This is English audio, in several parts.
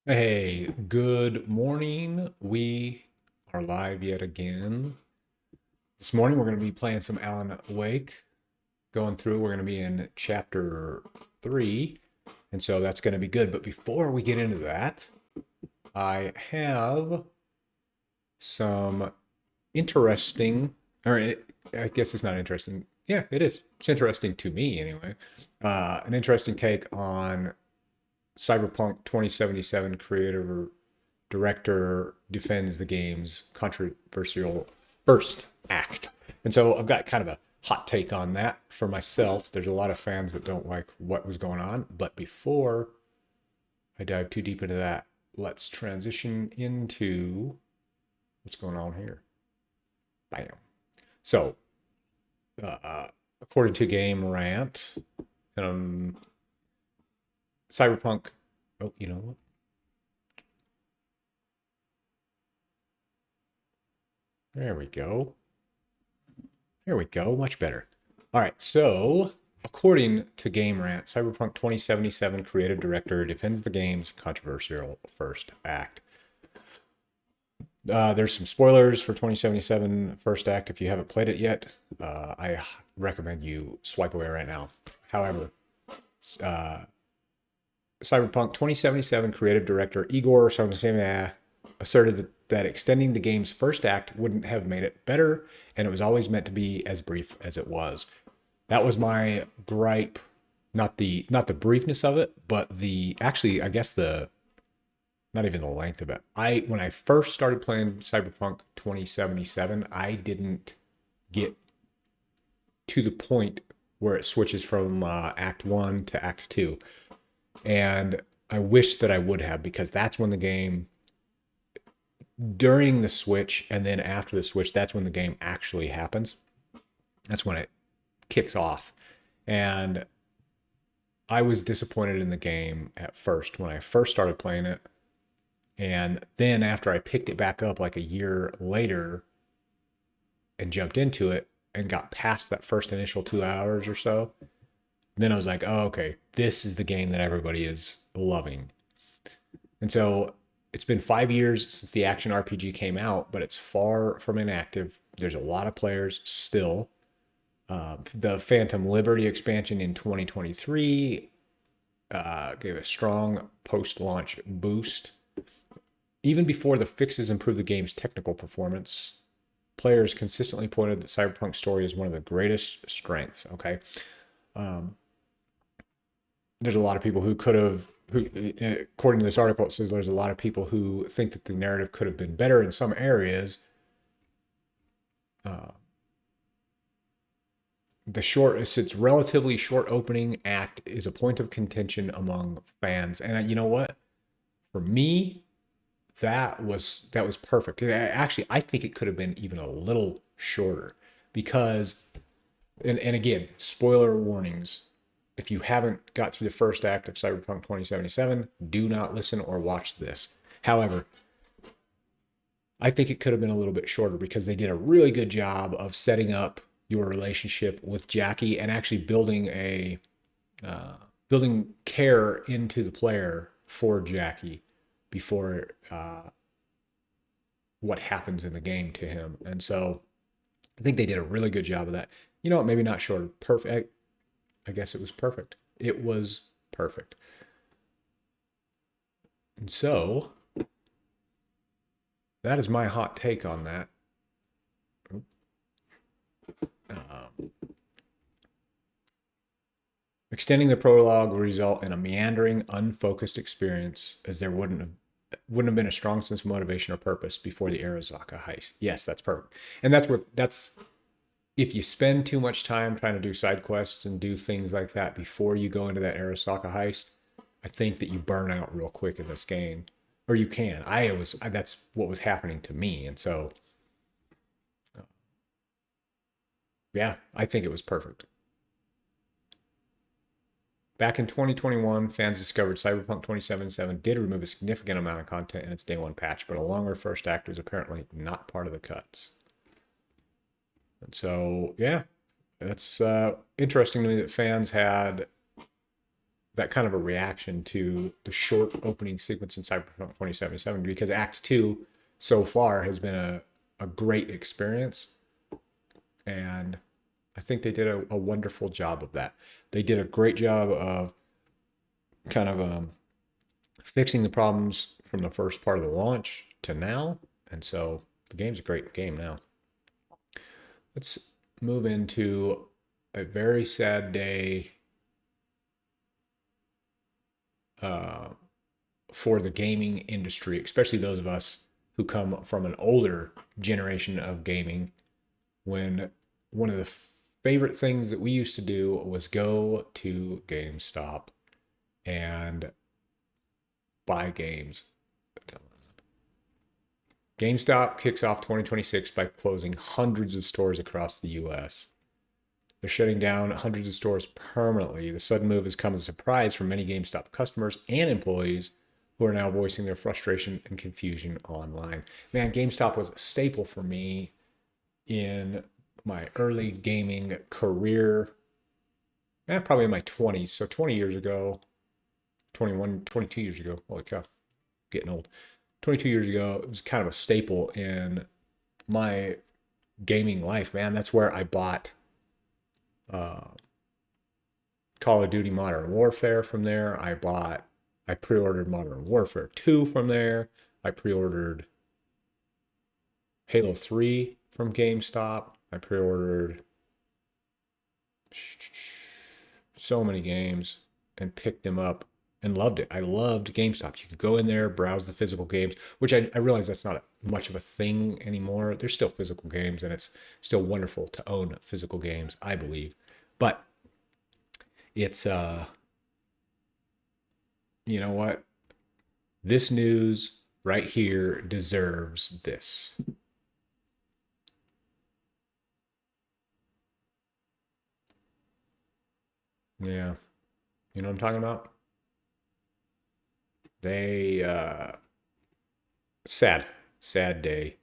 Hey, good morning. We are live yet again. This morning we're going to be playing some Alan Wake. Going through, we're going to be in chapter 3, and so that's going to be good. But before we get into that, I have some interesting, I guess it's not interesting. Yeah, it is. It's interesting to me anyway. An interesting take on Cyberpunk 2077 creator director defends the game's controversial first act. And so I've got kind of a hot take on that for myself. There's a lot of fans that don't like what was going on. But before I dive too deep into that, let's transition into what's going on here. Bam. So, according to Game Rant, um, Cyberpunk. Oh, you know what? There we go. There we go. Much better. All right. So, according to Game Rant, Cyberpunk 2077 creative director defends the game's controversial first act. There's some spoilers for 2077 first act. If you haven't played it yet, I recommend you swipe away right now. However, uh, Cyberpunk 2077 creative director Igor Sarmaseva asserted that extending the game's first act wouldn't have made it better, and it was always meant to be as brief as it was. That was my gripe, not the briefness of it, but the actually I guess the not even the length of it. I when I first started playing Cyberpunk 2077, I didn't get to the point where it switches from Act 1 to Act 2. And I wish that I would have, because that's when the game, during the switch and then after the switch, that's when the game actually happens. That's when it kicks off. And I was disappointed in the game at first when I first started playing it. And then after I picked it back up like a year later and jumped into it and got past that first initial 2 hours or so, then I was like, oh, okay, this is the game that everybody is loving. And so it's been 5 years since the action RPG came out, but it's far from inactive. There's a lot of players still. The Phantom Liberty expansion in 2023 gave a strong post launch boost. Even before the fixes improved the game's technical performance, players consistently pointed that Cyberpunk's story is one of the greatest strengths. Okay. Um, there's a lot of people who could have, who, according to this article, it says there's a lot of people who think that the narrative could have been better in some areas. Uh, its relatively short opening act is a point of contention among fans. And you know what? For me, that was perfect. Actually, I think it could have been even a little shorter because, and again, spoiler warnings. If you haven't got through the first act of Cyberpunk 2077, do not listen or watch this. However, I think it could have been a little bit shorter because they did a really good job of setting up your relationship with Jackie and actually building care into the player for Jackie before what happens in the game to him. And so I think they did a really good job of that. You know what? Maybe not shorter. Perfect. I guess it was perfect. It was perfect. And so that is my hot take on that. Um, Extending the prologue will result in a meandering, unfocused experience, as there wouldn't have been a strong sense of motivation or purpose before the Arasaka heist. Yes, that's perfect. And that's if you spend too much time trying to do side quests and do things like that before you go into that Arasaka heist, I think that you burn out real quick in this game. Or you can. That's what was happening to me. And so yeah, I think it was perfect. Back in 2021, fans discovered Cyberpunk 2077 did remove a significant amount of content in its day one patch, but a longer first act was apparently not part of the cuts. And so, yeah, that's interesting to me that fans had that kind of a reaction to the short opening sequence in Cyberpunk 2077 because Act 2 so far has been a great experience. And I think they did a wonderful job of that. They did a great job of kind of fixing the problems from the first part of the launch to now. And so the game's a great game now. Let's move into a very sad day uh, for the gaming industry, especially those of us who come from an older generation of gaming, when one of the favorite things that we used to do was go to GameStop and buy games. GameStop kicks off 2026 by closing hundreds of stores across the US. They're shutting down hundreds of stores permanently. The sudden move has come as a surprise for many GameStop customers and employees who are now voicing their frustration and confusion online. Man, GameStop was a staple for me in my early gaming career, and probably in my 20s. So 20 years ago, 21, 22 years ago, holy cow, getting old. 22 years ago, it was kind of a staple in my gaming life, man. That's where I bought uh, Call of Duty Modern Warfare from there. I pre-ordered Modern Warfare 2 from there. I pre-ordered Halo 3 from GameStop. I pre-ordered so many games and picked them up and loved it. I loved GameStop. You could go in there, browse the physical games, which I realize that's not much of a thing anymore. There's still physical games, and it's still wonderful to own physical games, I believe. But it's you know what? This news right here deserves this. Yeah. You know what I'm talking about? They sad. Sad day.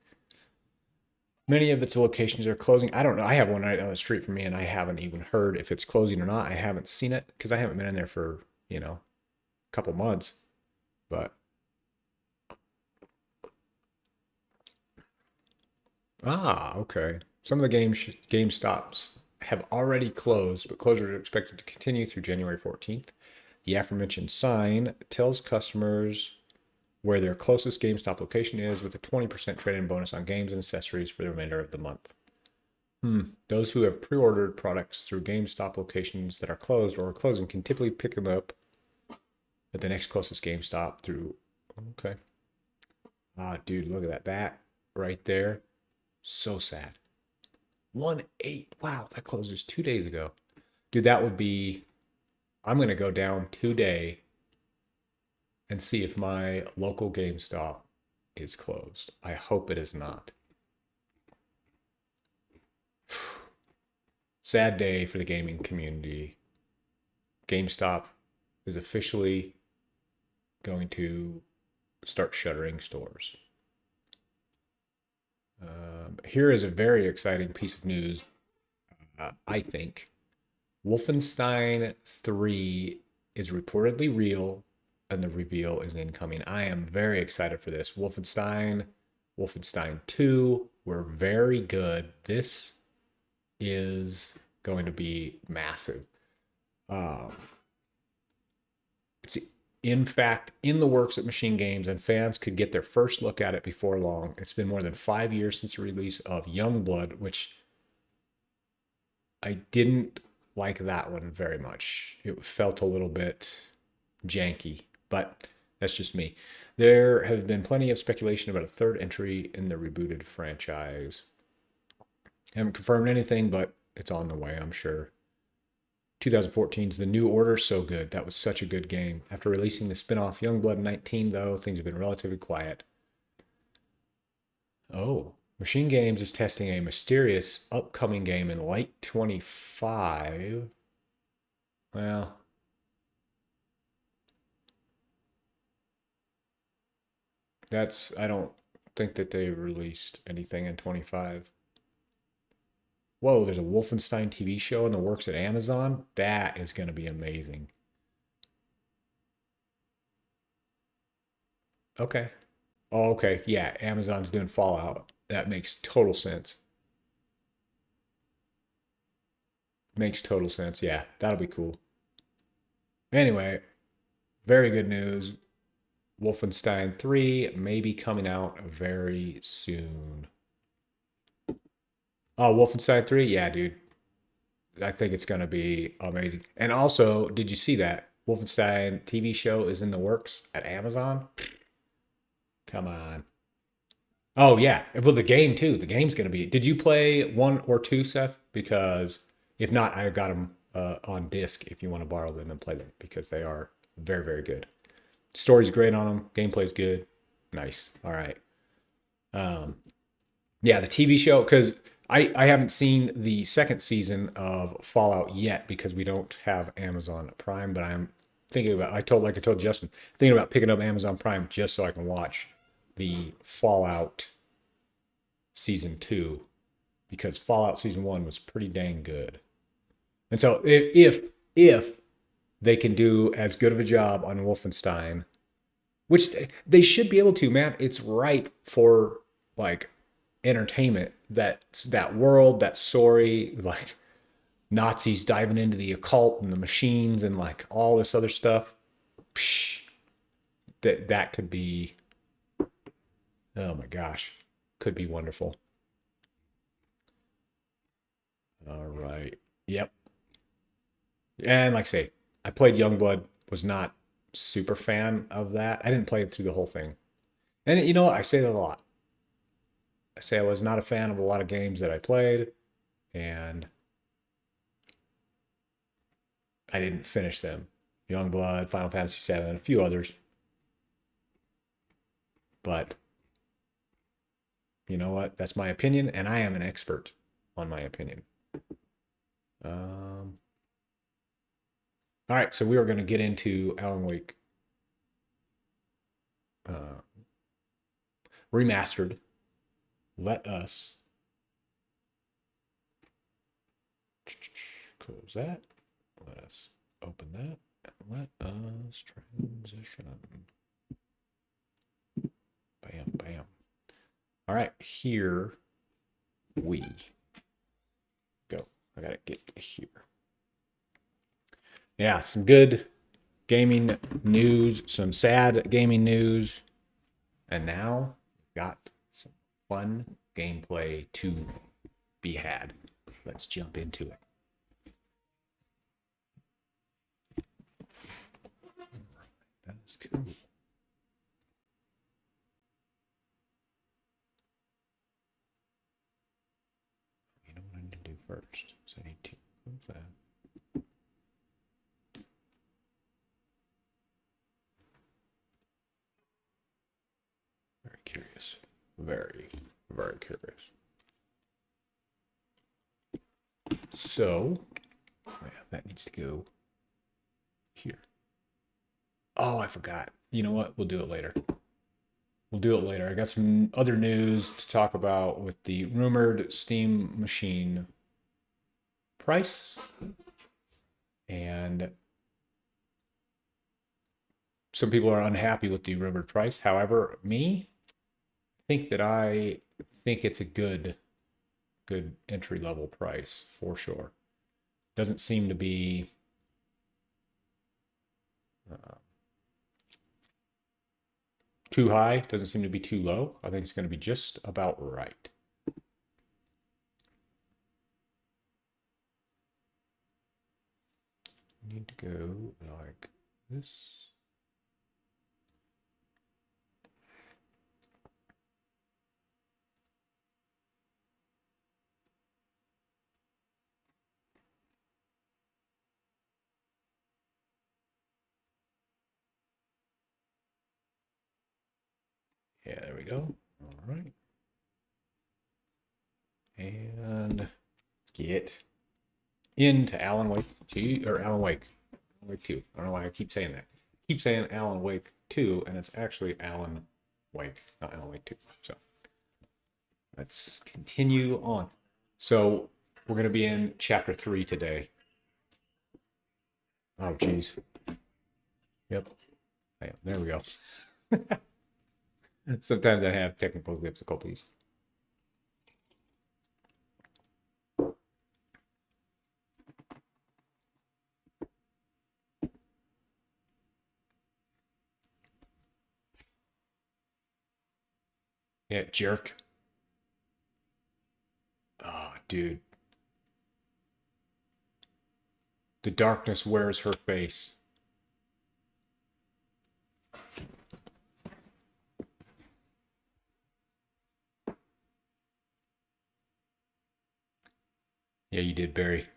Many of its locations are closing. I don't know. I have one right down the street from me, and I haven't even heard if it's closing or not. I haven't seen it because I haven't been in there for, a couple months. But okay. Some of the game stops have already closed, but closures are expected to continue through January 14th. The aforementioned sign tells customers where their closest GameStop location is with a 20% trade-in bonus on games and accessories for the remainder of the month. Those who have pre-ordered products through GameStop locations that are closed or are closing can typically pick them up at the next closest GameStop through. Okay. Dude, look at that. That right there. So sad. 1/8. Wow, that closes 2 days ago. Dude, that would be. I'm going to go down today and see if my local GameStop is closed. I hope it is not. Sad day for the gaming community. GameStop is officially going to start shuttering stores. Here is a very exciting piece of news, I think. Wolfenstein 3 is reportedly real, and the reveal is incoming. I am very excited for this. Wolfenstein 2 were very good. This is going to be massive. It's in fact in the works at Machine Games, and fans could get their first look at it before long. It's been more than 5 years since the release of Youngblood, which I didn't like that one very much. It felt a little bit janky, but that's just me. There have been plenty of speculation about a third entry in the rebooted franchise. I haven't confirmed anything, but it's on the way, I'm sure. 2014's The New Order, so good. That was such a good game. After releasing the spin-off Youngblood 19, though, things have been relatively quiet. Oh, Machine Games is testing a mysterious upcoming game in late 25. Well, I don't think that they released anything in 25. Whoa, there's a Wolfenstein TV show in the works at Amazon. That is going to be amazing. Okay. Oh, okay. Yeah, Amazon's doing Fallout. That makes total sense. Makes total sense. Yeah, that'll be cool. Anyway, very good news. Wolfenstein 3 may be coming out very soon. Oh, Wolfenstein 3? Yeah, dude. I think it's going to be amazing. And also, did you see that Wolfenstein TV show is in the works at Amazon? Come on. Oh yeah, well the game too. The game's gonna be. Did you play one or two, Seth? Because if not, I've got them on disc. If you want to borrow them and play them, because they are very very good. Story's great on them. Gameplay's good. Nice. All right. Um, yeah, the TV show because I haven't seen the second season of Fallout yet because we don't have Amazon Prime. But I'm thinking about. I told Justin, thinking about picking up Amazon Prime just so I can watch the Fallout season two because Fallout season one was pretty dang good. And so if they can do as good of a job on Wolfenstein, which they should be able to, man, it's ripe for like entertainment. That world, that story, like Nazis diving into the occult and the machines and like all this other stuff. Psh, that could be, oh my gosh, could be wonderful. All right. Yep. And like I say, I played Youngblood, was not super fan of that. I didn't play it through the whole thing. And you know what? I say that a lot. I say I was not a fan of a lot of games that I played, and I didn't finish them. Youngblood, Final Fantasy VII, a few others. But you know what? That's my opinion, and I am an expert on my opinion. Um, all right, so we are going to get into Alan Wake uh, Remastered. Let us close that. Let us open that. Let us transition. Bam, bam. All right, here we go. I gotta get here. Yeah, some good gaming news, some sad gaming news, and now we've got some fun gameplay to be had. Let's jump into it. That's cool. You know what I need to do first? So I need to close that. Very curious. Very, very curious. So, oh yeah, that needs to go here. Oh, I forgot. You know what? We'll do it later. We'll do it later. I got some other news to talk about with the rumored Steam machine price. And some people are unhappy with the rumored price. However, me, think that I think it's a good entry level price for sure. Doesn't seem to be uh, too high, doesn't seem to be too low. I think it's going to be just about right. Need to go like this. Yeah, there we go. All right. And let's get into Alan Wake 2 or Alan Wake. Wake 2. I don't know why I keep saying that. I keep saying Alan Wake 2, and it's actually Alan Wake, not Alan Wake 2. So let's continue on. So we're going to be in chapter 3 today. Oh, geez. Yep. There we go. Sometimes I have technical difficulties. Yeah, jerk. Oh, dude. The darkness wears her face. Yeah, you did, Barry.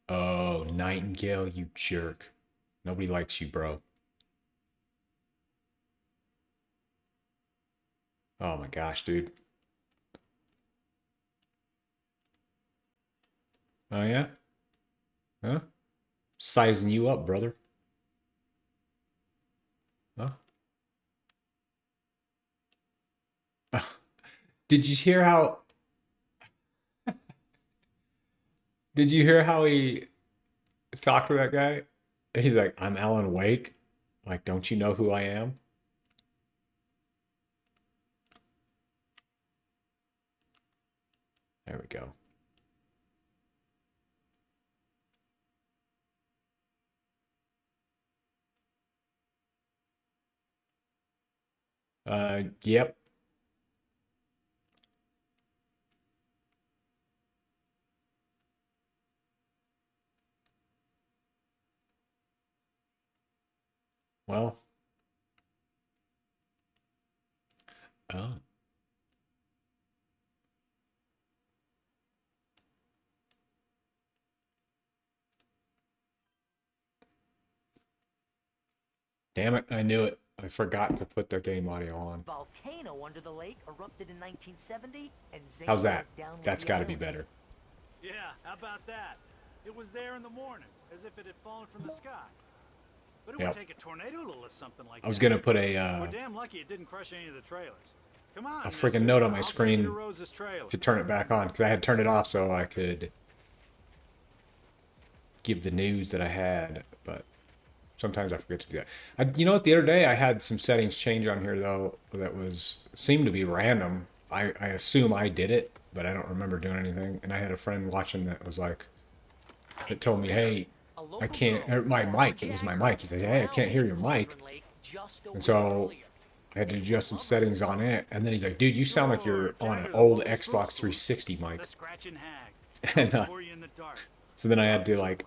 Oh, Nightingale, you jerk. Nobody likes you, bro. Oh my gosh, dude. Oh yeah? Huh? Sizing you up, brother. Huh? Did you hear how did you hear how he talked to that guy? He's like, I'm Alan Wake. Like, don't you know who I am? There we go. Yep. Well, oh. Damn it, I knew it. I forgot to put the game audio on. Volcano under the lake erupted in 1970, and Zane How's that? went down with That's the got to be island. better. Yeah, how about that? It was there in the morning, as if it had fallen from the sky. But it Yep. would take a tornado to lift something like that. I was gonna put We're damn lucky it didn't crush any of the trailers. Come on, a freaking mister. note on my I'll take you screen to Rose's trailer. to turn it back on because I had turned it off so I could give the news that I had, but sometimes I forget to do that. You know what? The other day I had some settings change on here though that seemed to be random. I assume I did it, but I don't remember doing anything. And I had a friend watching that was like, it told me, hey, I can't. Or my mic. It was my mic. He said, hey, I can't hear your mic. And so I had to adjust some settings on it. And then he's like, dude, you sound like you're on an old Xbox 360 mic. The scratching hag. And For you in the dark. so then I had to like,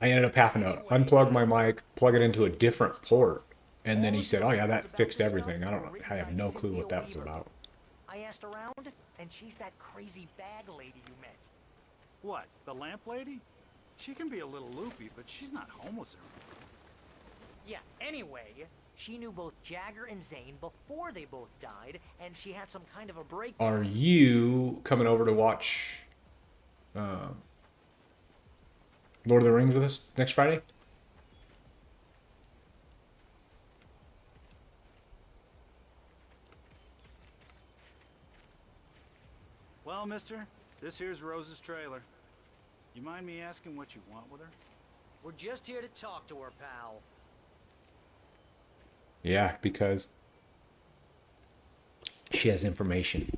I ended up having to unplug my mic, plug it into a different port, and then he said, "Oh yeah, that fixed everything." I don't know. I have no clue what that was about. I asked around, and she's that crazy bag lady you met. What, the lamp lady? She can be a little loopy, but she's not homeless or Yeah, anyway, she knew both Jagger and Zane before they both died, and she had some kind of a breakdown. Are you coming over to watch Lord of the Rings with us next Friday? Well, mister, this here's Rose's trailer. You mind me asking what you want with her? We're just here to talk to her, pal. Yeah, because she has information.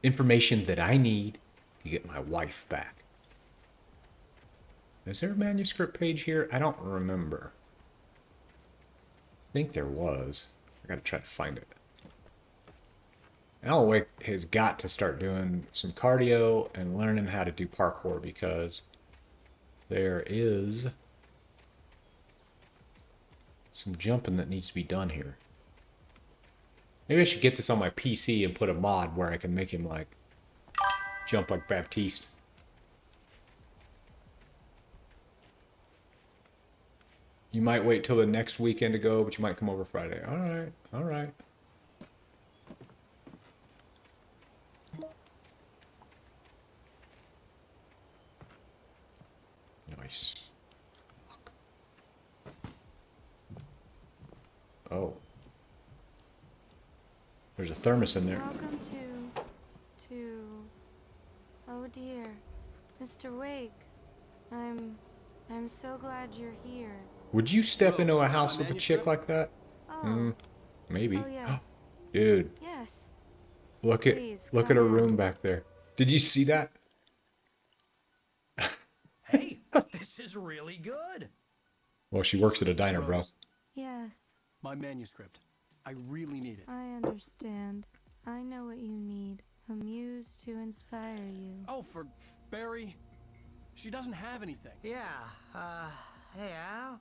Information that I need to get my wife back. Is there a manuscript page here? I don't remember. I think there was. I gotta try to find it. Alan Wake has got to start doing some cardio and learning how to do parkour because there is some jumping that needs to be done here. Maybe I should get this on my PC and put a mod where I can make him like jump like Baptiste. You might wait till the next weekend to go, but you might come over Friday. All right, all right. Nice. Oh. There's a thermos in there. Welcome to, oh dear, Mr. Wake. I'm so glad you're here. Would you step into Rose, a you got house my with a chick manuscript? like that? Oh, Maybe. oh yes. Dude, Yes. look at Please, look at come her in. room back there. Did you see that? Hey, this is really good. Well, she works at a diner, bro. Rose, Yes, my manuscript. I really need it. I understand. I know what you need. A muse to inspire you. Oh, for Barry. She doesn't have anything. Yeah, hey, Al.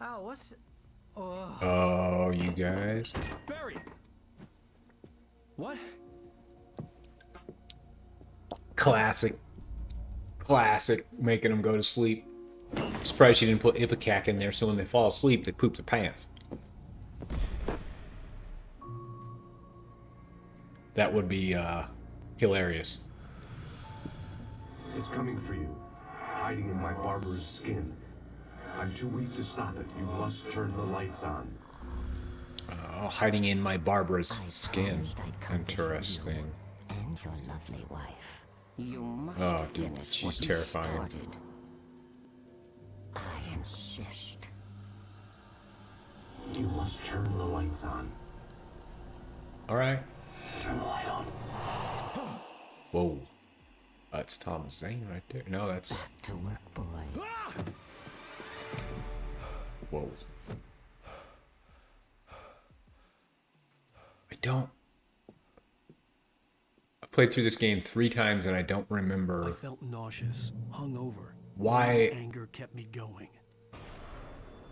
Al, what's... Oh, Oh, you guys. Barry! What? Classic. Classic. Making them go to sleep. Surprised she didn't put Ipecac in there so when they fall asleep, they poop their pants. That would be hilarious. It's coming for you, hiding in my barber's skin. I'm too weak to stop it. You must turn the lights on. Hiding in my Barbara's skin. Promised I'd come visit Interesting. you and your lovely wife. You must Oh, dude, finish she's what you terrifying. started. I insist. You must turn the lights on. Alright. Turn the light on. Whoa. That's Tom Zane right there. No, that's... Back to work, boy. Whoa. I don't... I played through this game 3 times and I don't I remember felt nauseous, hungover. why Anger kept me going.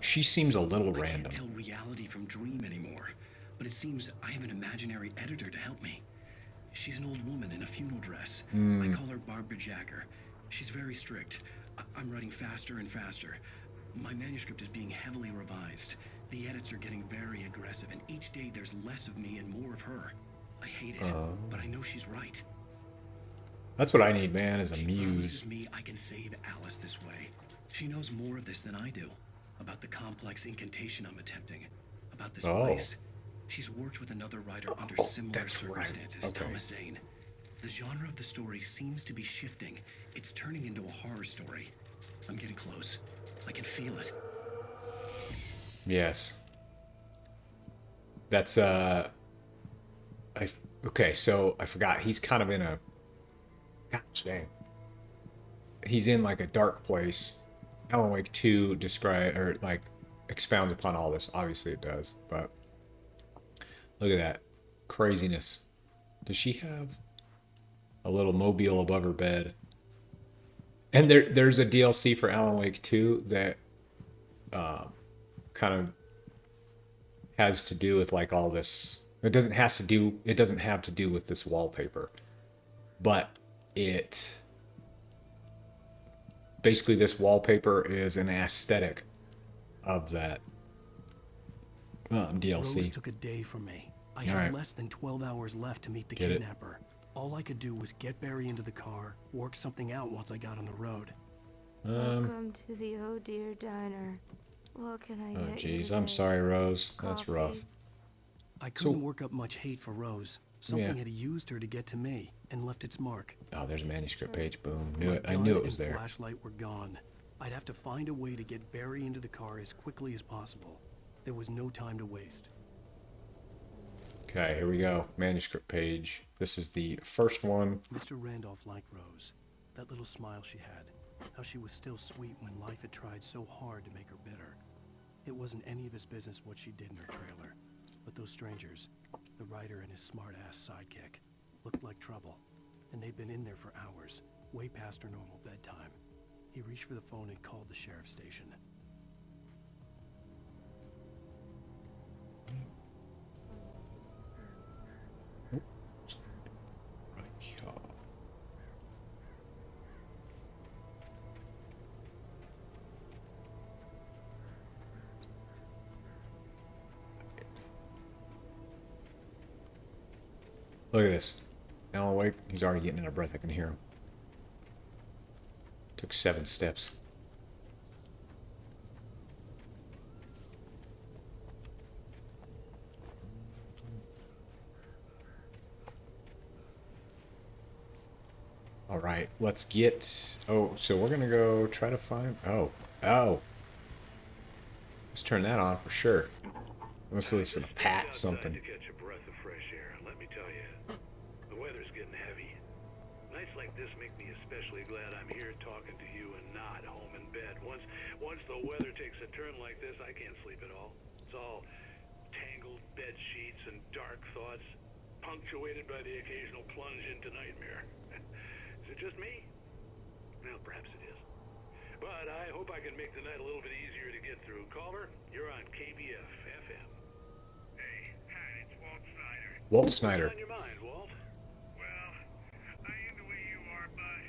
she seems a little I random. can't tell reality from dream anymore, but it seems I have an imaginary editor to help me. She's an old woman in a funeral dress. I call her Barbara Jagger. She's very strict. I'm writing faster and faster. My manuscript is being heavily revised. The edits are getting very aggressive, and each day there's less of me and more of her. I hate it, but I know she's right. That's what I need, man, is a She muse. promises me I can save Alice this way. She knows more of this than I do. About the complex incantation I'm attempting. About this Oh. place. She's worked with another writer under similar that's right. circumstances, Okay. Thomas Zane. The genre of the story seems to be shifting. It's turning into a horror story. I'm getting close. I can feel it. Yes. That's, okay, so I forgot. He's kind of in a... Gosh dang. He's in, like, a dark place. Alan Wake 2 expounds upon all this. Obviously it does, but... Look at that. Craziness. Does she have a little mobile above her bed? And there's a DLC for Alan Wake 2 that kind of has to do with like all this. It doesn't have to do with this wallpaper. But it basically, this wallpaper is an aesthetic of that DLC. Rose took a day from me. I All had right. less than 12 hours left to meet the Get it. kidnapper. All I could do was get Barry into the car, work something out once I got on the road. Welcome to the Oh Dear Diner. What can I Oh get you jeez, I'm today? sorry, Rose. That's Coffee? rough. I couldn't work up much hate for Rose. Something Yeah. had used her to get to me and left its mark. Oh, there's a manuscript page. Boom. Knew My it. I gun knew it was and there. flashlight were gone. I'd have to find a way to get Barry into the car as quickly as possible. There was no time to waste. Okay, here we go. Manuscript page. This is the first one. Mr. Randolph liked Rose. That little smile she had. How she was still sweet when life had tried so hard to make her bitter. It wasn't any of his business what she did in her trailer. But those strangers, the writer and his smart-ass sidekick, looked like trouble. And they'd been in there for hours, way past her normal bedtime. He reached for the phone and called the sheriff's station. Right here. Look at this. Alan Wake, he's already getting out of breath. I can hear him. Took 7 steps. All right, let's get... Oh, so we're going to go try to find... Oh. Let's turn that on for sure. Let's listen to Pat something. To catch a breath of fresh air. Let me tell you, the weather's getting heavy. Nights like this make me especially glad I'm here talking to you and not home in bed. Once the weather takes a turn like this, I can't sleep at all. It's all tangled bed sheets and dark thoughts, punctuated by the occasional plunge into nightmare. Is it just me? Well, perhaps it is. But I hope I can make the night a little bit easier to get through. Calder, you're on KBF FM. Hey, hi, it's Walt Snyder. Walt Snyder. What's on your mind, Walt? Well, I am the way you are, but,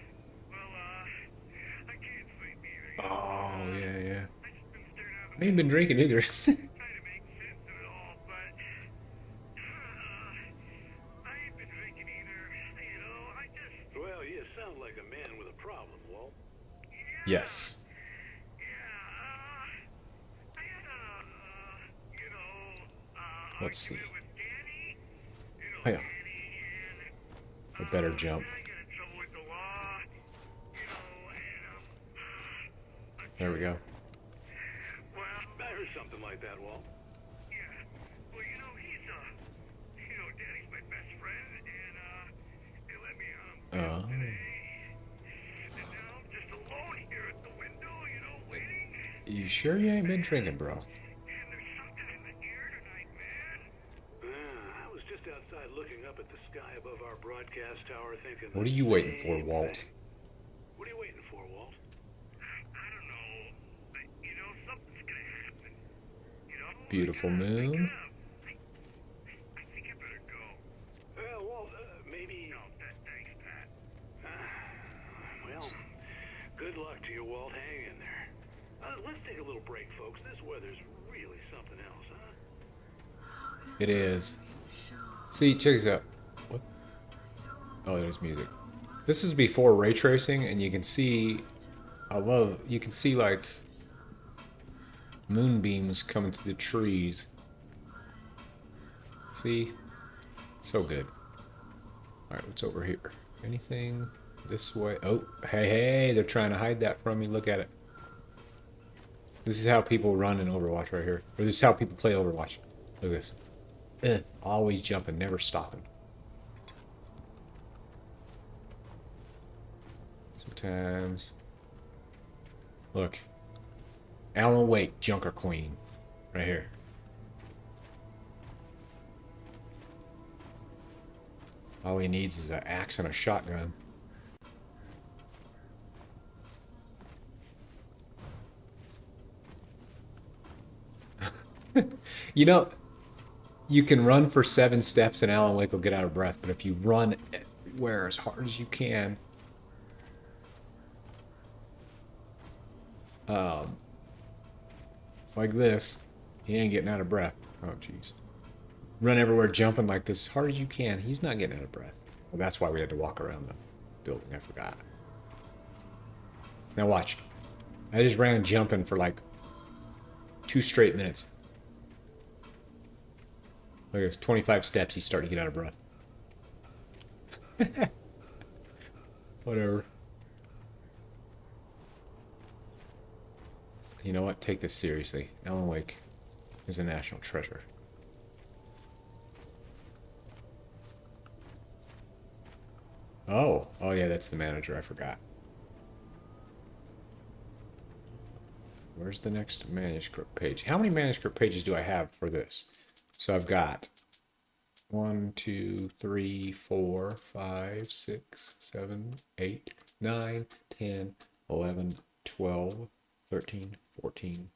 well, I can't sleep either. Oh, yeah. I just been staring out I ain't been drinking either. trying to make sense of it all, but I ain't been drinking either. You know, I just Well, you sound like a man with a problem, Walt. Yes. I had Let's see. argument with Danny. Oh, yeah. Danny, and A better jump. I got in trouble with the law. There we go. Well, I heard something like that, Walt. yeah. Well, he's Danny's my best friend, and they let me Oh. today. And now I'm just alone here at the window, waiting. You sure you ain't been drinking, bro? And there's something in the air tonight, man. I was just outside looking up at the sky above our broadcast tower thinking... What are the you waiting for, same Walt? thing. What are you waiting for, Walt? I don't know. But, something's gonna happen. Beautiful moon. I think I better go. Well, Walt, maybe... No, thanks, Pat. Well, good luck to you, Walt. Hang in there. Let's take a little break, folks. This weather's really something else, huh? It is. See, check this out. What? Oh, there's music. This is before ray tracing, and you can see... You can see, like, moonbeams coming through the trees. See? So good. Alright, what's over here? Anything this way? Oh, hey, they're trying to hide that from me. Look at it. This is how people run in Overwatch right here. Or this is how people play Overwatch. Look at this. Always jumping, never stopping. Sometimes. Look. Alan Wake, Junker Queen. Right here. All he needs is an axe and a shotgun. You can run for 7 steps and Alan Wake will get out of breath, but if you run everywhere as hard as you can, like this, he ain't getting out of breath. Oh, jeez. Run everywhere jumping like this as hard as you can. He's not getting out of breath. Well, that's why we had to walk around the building. I forgot. Now watch. I just ran jumping for like 2 straight minutes. Look, it's 25 steps. He's starting to get out of breath. Whatever. You know what? Take this seriously. Alan Wake is a national treasure. Oh yeah, that's the manager. I forgot. Where's the next manuscript page? How many manuscript pages do I have for this? So I've got 1, 2, 3, 4, 5, 6, 7, 8, 9, 10, 11, 12, 13, 14,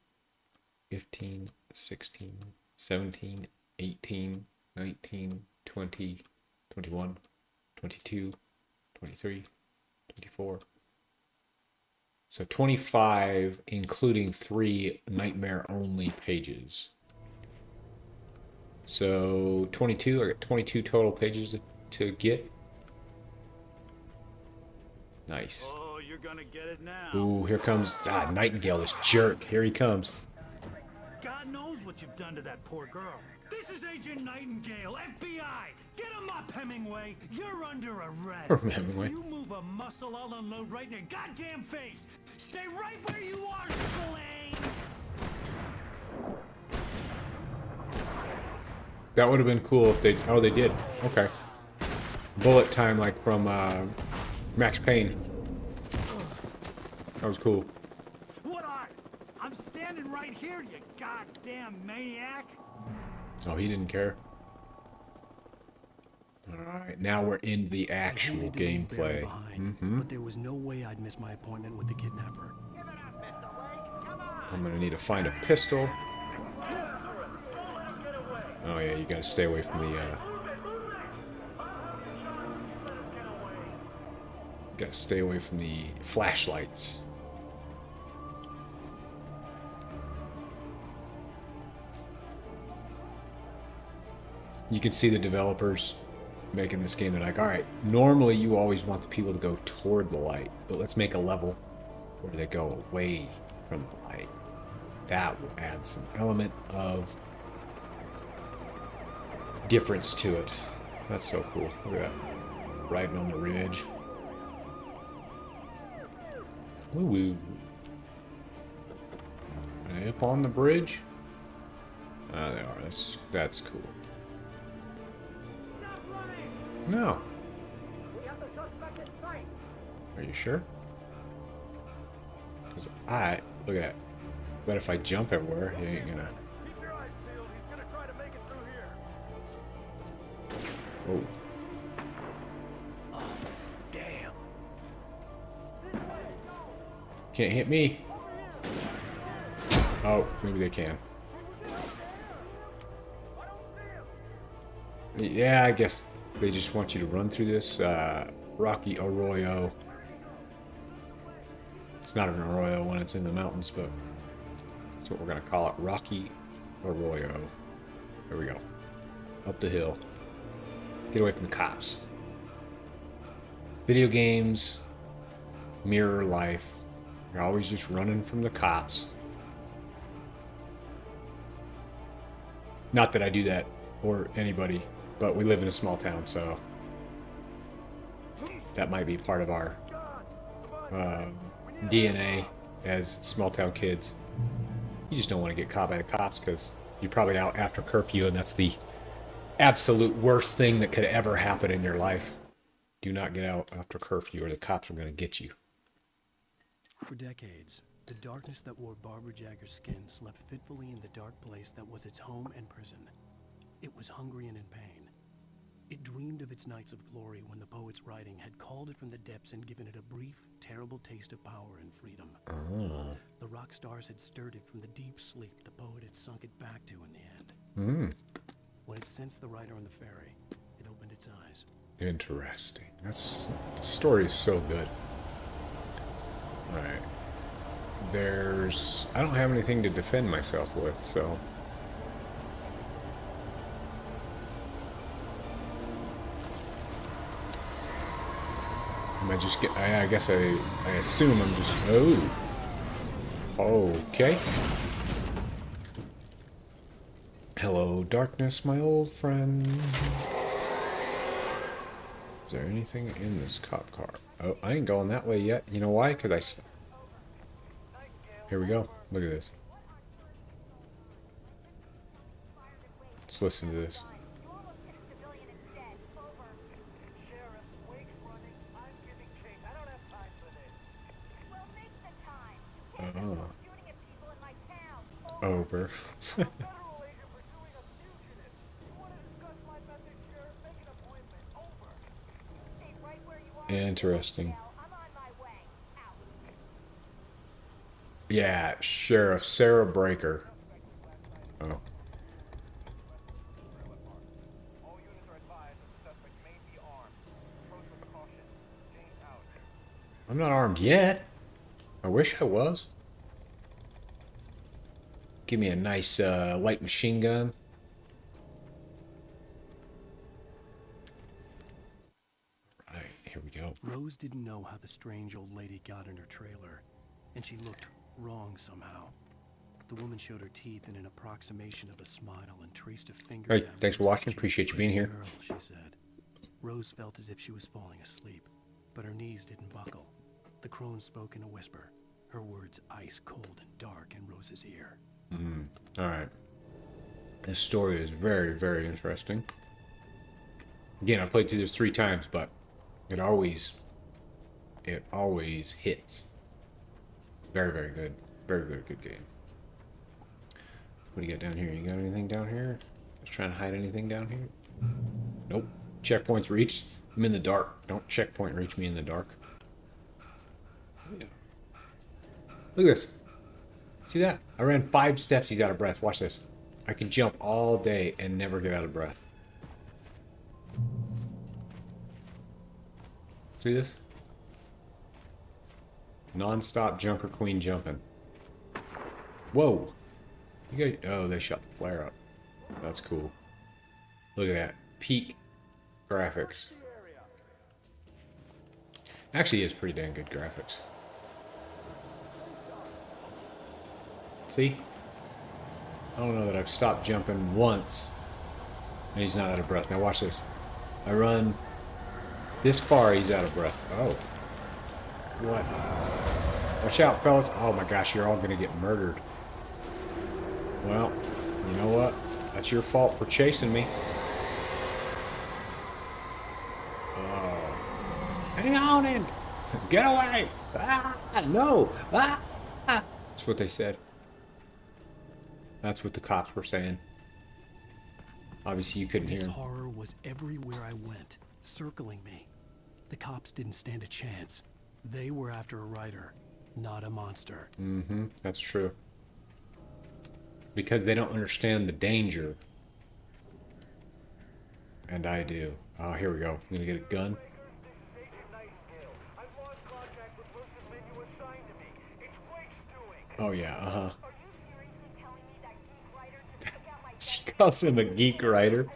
15, 16, 17, 18, 19, 20, 21, 22, 23, 24. So 25, including 3 nightmare-only pages. So 22, I got 22 total pages to get. Nice. Oh, you're gonna get it now. Ooh, here comes Nightingale, this jerk. Here he comes. God knows what you've done to that poor girl. This This is Agent Nightingale, FBI! Get him up, Hemingway! You're under arrest! Hemingway. You move a muscle, I'll unload right in your goddamn face! Stay right where you are, Slane! That would have been cool if they... Oh, they did. Okay. Bullet time, like from Max Payne. That was cool. What are? I'm standing right here, you goddamn maniac! Oh, he didn't care. Alright, now we're in the actual I hated to leave Barry gameplay. behind, but there was no way I'd miss my appointment with the kidnapper. Give it up, Mr. Wake! Come on! I'm gonna need to find a pistol. Oh yeah, you gotta stay away from the, gotta stay away from the flashlights. You can see the developers making this game. They're like, alright, normally you always want the people to go toward the light, but let's make a level where they go away from the light. That will add some element of difference to it. That's so cool. Look at that. Riding on the ridge. Woo-woo. Are they up on the bridge? Ah, they are. That's cool. No. Are you sure? Because look at that. But if I jump everywhere, he ain't gonna. Oh. Oh, damn. Can't hit me. Oh, maybe they can. Yeah, I guess they just want you to run through this rocky arroyo. It's not an arroyo when it's in the mountains, but that's what we're gonna call it. Rocky arroyo. There we go. Up the hill. Get away from the cops. Video games mirror life. You're always just running from the cops. Not that I do that, or anybody, but we live in a small town, so that might be part of our DNA as small town kids. You just don't want to get caught by the cops because you're probably out after curfew, and that's the absolute worst thing that could ever happen in your life. Do not get out after curfew or the cops are going to get you. For decades, the darkness that wore Barbara Jagger's skin slept fitfully in the dark place that was its home and prison. It was hungry and in pain. It dreamed of its nights of glory when the poet's writing had called it from the depths and given it a brief, terrible taste of power and freedom. Oh. The rock stars had stirred it from the deep sleep the poet had sunk it back to in the end. When it sensed the writer on the ferry, it opened its eyes. Interesting. The story is so good. Alright. I don't have anything to defend myself with, so. I guess I assume I'm just, okay. Hello, darkness, my old friend. Is there anything in this cop car? Oh, I ain't going that way yet. You know why? Because here we go. Look at this. Let's listen to this. Oh. Over. Interesting. Yeah, Sheriff Sarah Breaker. Oh. I'm not armed yet. I wish I was. Give me a nice light machine gun. Right, here we go. Rose didn't know how the strange old lady got in her trailer, and she looked wrong somehow. The woman showed her teeth in an approximation of a smile and traced a finger Hey, down thanks for Rose's watching. cheek. Appreciate you being "Pretty here. girl," she said. Rose felt as if she was falling asleep, but her knees didn't buckle. The crone spoke in a whisper, her words ice cold and dark in Rose's ear. All right. This story is very, very interesting. Again, I played through this 3 times, but it always hits. Very, very good. Very, very good game. What do you got down here? You got anything down here? Just trying to hide anything down here? Nope. Checkpoints reached. I'm in the dark. Don't checkpoint reach me in the dark. Yeah. Look at this. See that? I ran 5 steps. He's out of breath. Watch this. I can jump all day and never get out of breath. See this? Non-stop Junker Queen jumping. Whoa. You got, oh, they shot the flare up. That's cool. Look at that. Peak graphics. Actually, it's pretty dang good graphics. See? I don't know that I've stopped jumping once and he's not out of breath. Now watch this. I run this far, he's out of breath. Oh. What? Watch out, fellas. Oh my gosh, you're all gonna get murdered. Well, you know what? That's your fault for chasing me. Oh. Hang on in. Get away. Ah, no. Ah. That's what they said. That's what the cops were saying. Obviously, you couldn't hear This them. horror was everywhere I went, circling me. The cops didn't stand a chance. They were after a writer, not a monster. Mm-hmm. That's true. Because they don't understand the danger. And I do. Oh, here we go. I'm gonna get a gun. Oh yeah, uh-huh. She calls him a geek writer.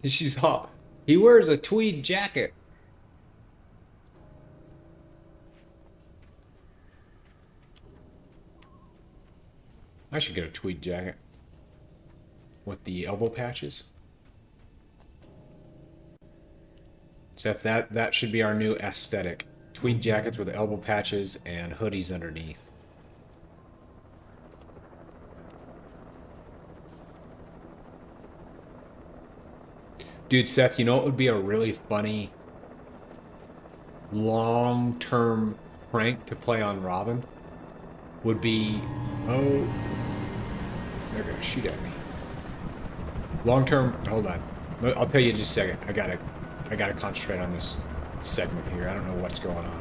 She's hot. He wears a tweed jacket. I should get a tweed jacket. With the elbow patches. Seth, that should be our new aesthetic. Tweed jackets with elbow patches and hoodies underneath. Dude, Seth, you know what would be a really funny long-term prank to play on Robin? Would be, oh, they're gonna shoot at me. Long-term, hold on. I'll tell you in just a second. I gotta concentrate on this segment here. I don't know what's going on.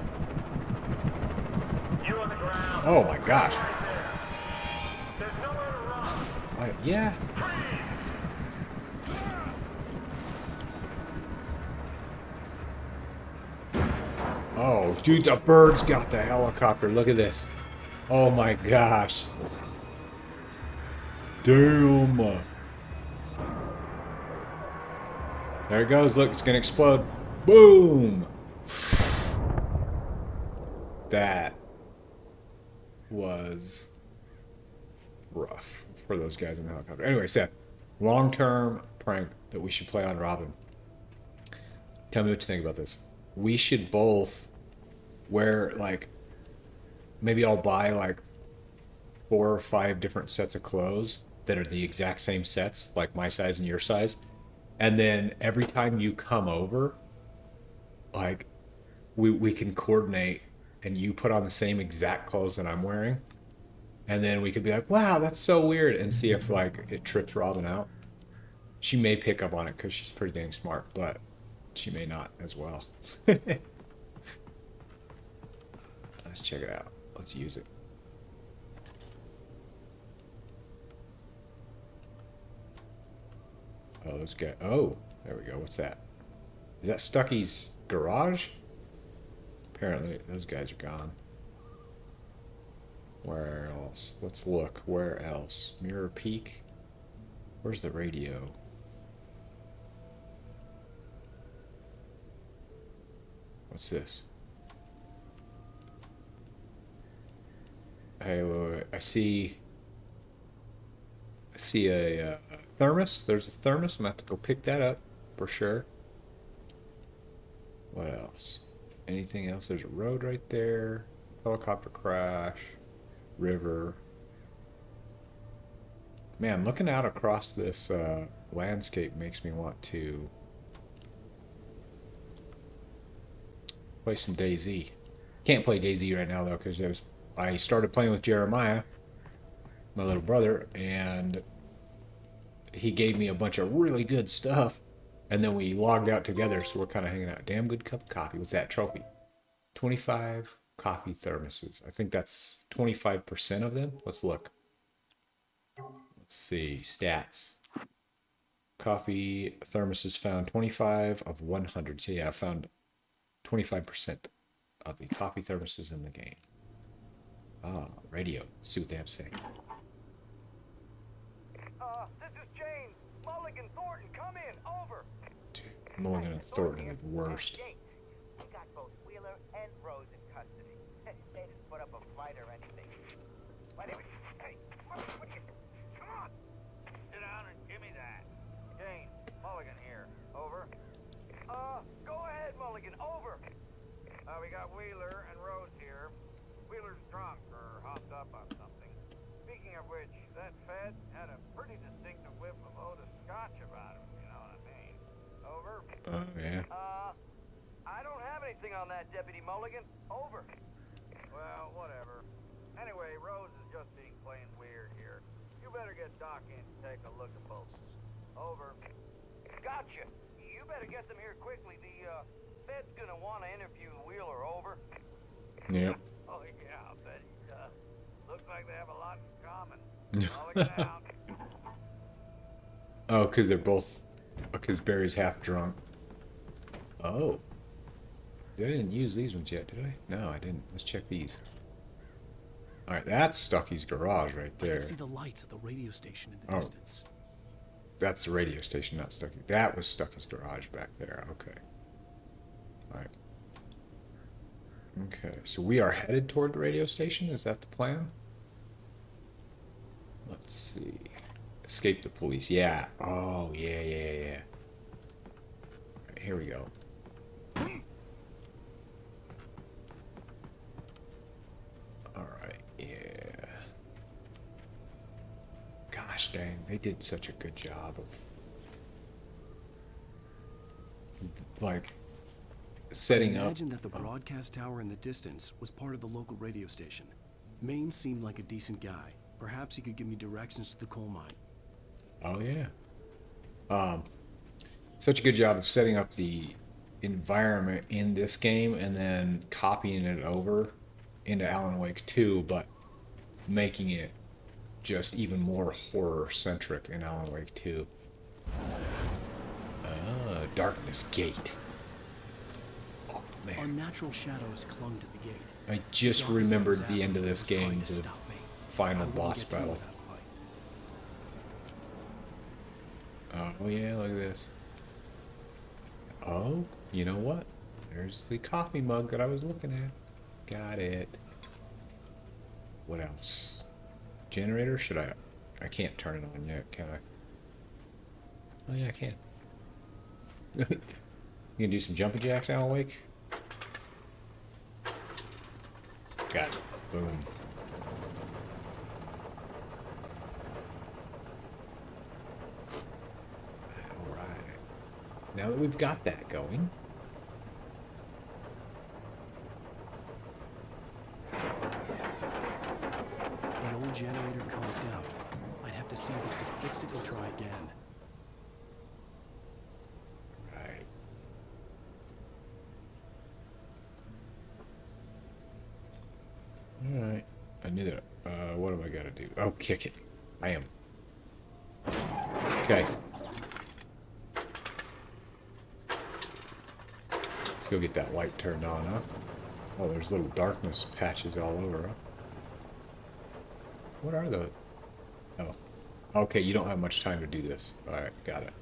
You on the ground. Oh my gosh. There's nowhere to run. Yeah. Oh, dude, the bird's got the helicopter. Look at this. Oh my gosh. Damn. There it goes. Look, it's gonna explode. Boom. That was rough for those guys in the helicopter. Anyway, Seth, long-term prank that we should play on Robin. Tell me what you think about this. We should both wear, like, maybe I'll buy like 4 or 5 different sets of clothes that are the exact same sets, like my size and your size. And then every time you come over, like, we can coordinate and you put on the same exact clothes that I'm wearing. And then we could be like, wow, that's so weird. And see if, like, it trips Robin out. She may pick up on it because she's pretty dang smart, but she may not as well. Let's check it out. Let's use it. Oh, let's get. Oh, there we go. What's that? Is that Stucky's garage? Apparently, those guys are gone. Where else? Let's look. Where else? Mirror Peak? Where's the radio? What's this? Hey, wait, wait. I see a thermos. There's a thermos. I'm gonna have to go pick that up for sure. What else? Anything else? There's a road right there. Helicopter crash. River. Man, looking out across this landscape makes me want to play some DayZ. Can't play DayZ right now though, because I started playing with Jeremiah, my little brother, and he gave me a bunch of really good stuff, and then we logged out together, so we're kind of hanging out. Damn good cup of coffee. What's that trophy? 25 coffee thermoses. I think that's 25% of them. Let's look. Let's see. Stats. Coffee thermoses found 25 of 100. So yeah, I found 25% of the coffee thermoses in the game. Ah, radio. Let's see what they have to say. This is James. Mulligan Thornton, come in. Over. Dude, Mulligan and Thornton are the worst. We got both Wheeler and Rose in custody. They didn't put up a fight or anything. But anyway, hey, what do you... Come on! Sit down and give me that. James, Mulligan here. Over. Go ahead, Mulligan. Over. We got Wheeler and Rose here. Wheeler's drunk or hopped up on something. Speaking of which, that Fed had a pretty distinctive whiff of Oda Scotch about him, you know what I mean? Over. Oh, yeah. I don't have anything on that, Deputy Mulligan. Over. Well, whatever. Anyway, Rose is just being plain weird here. You better get Doc in to take a look at both. Over. Gotcha. You better get them here quickly. The Fed's gonna want to interview Wheeler. Over. Yep. Oh, yeah, I bet he does. Looks like they have a lot in common. Mulligan out. Oh, because they're both... Because Barry's half drunk. Oh. I didn't use these ones yet, did I? No, I didn't. Let's check these. Alright, that's Stucky's garage right I there. could see the lights of the radio station in the Oh. distance. That's the radio station, not Stucky. That was Stucky's garage back there. Okay. Alright. Okay, so we are headed toward the radio station? Is that the plan? Let's see. Escape the police. Yeah. Oh, yeah. Alright, here we go. Alright, yeah. Gosh dang, they did such a good job of... like... setting up... Imagine that the broadcast tower in the distance was part of the local radio station. Maine seemed like a decent guy. Perhaps he could give me directions to the coal mine. Oh yeah. Such a good job of setting up the environment in this game and then copying it over into Alan Wake 2, but making it just even more horror-centric in Alan Wake 2. Ah, Darkness Gate. Oh, man. Unnatural shadows clung to the gate. I just Darkness that remembered was the end of after me this was trying game, to the stop me. final I wouldn't boss get through battle. without light. Oh yeah, look at this. Oh, you know what? There's the coffee mug that I was looking at. Got it. What else? Generator? Should I? I can't turn it on yet, can I? Oh yeah, I can. You gonna do some jumping jacks, Alan Wake? Got it. Boom. Now that we've got that going, The old generator conked out. I'd have to see if I could fix it and try again. right. All right. I knew that. What do I gotta do? Oh, kick it. I am. Okay. Let's go get that light turned on, huh? Oh, there's little darkness patches all over. Huh? What are those? Oh. Okay, you don't have much time to do this. Alright, got it.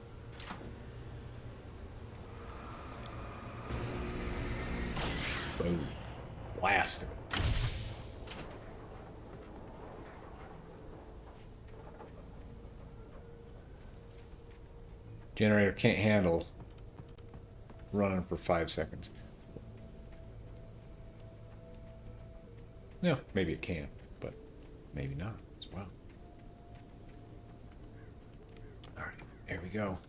Boom. Blast him. Generator can't handle running for 5 seconds. Yeah, maybe it can, but maybe not as well. Alright, there we go.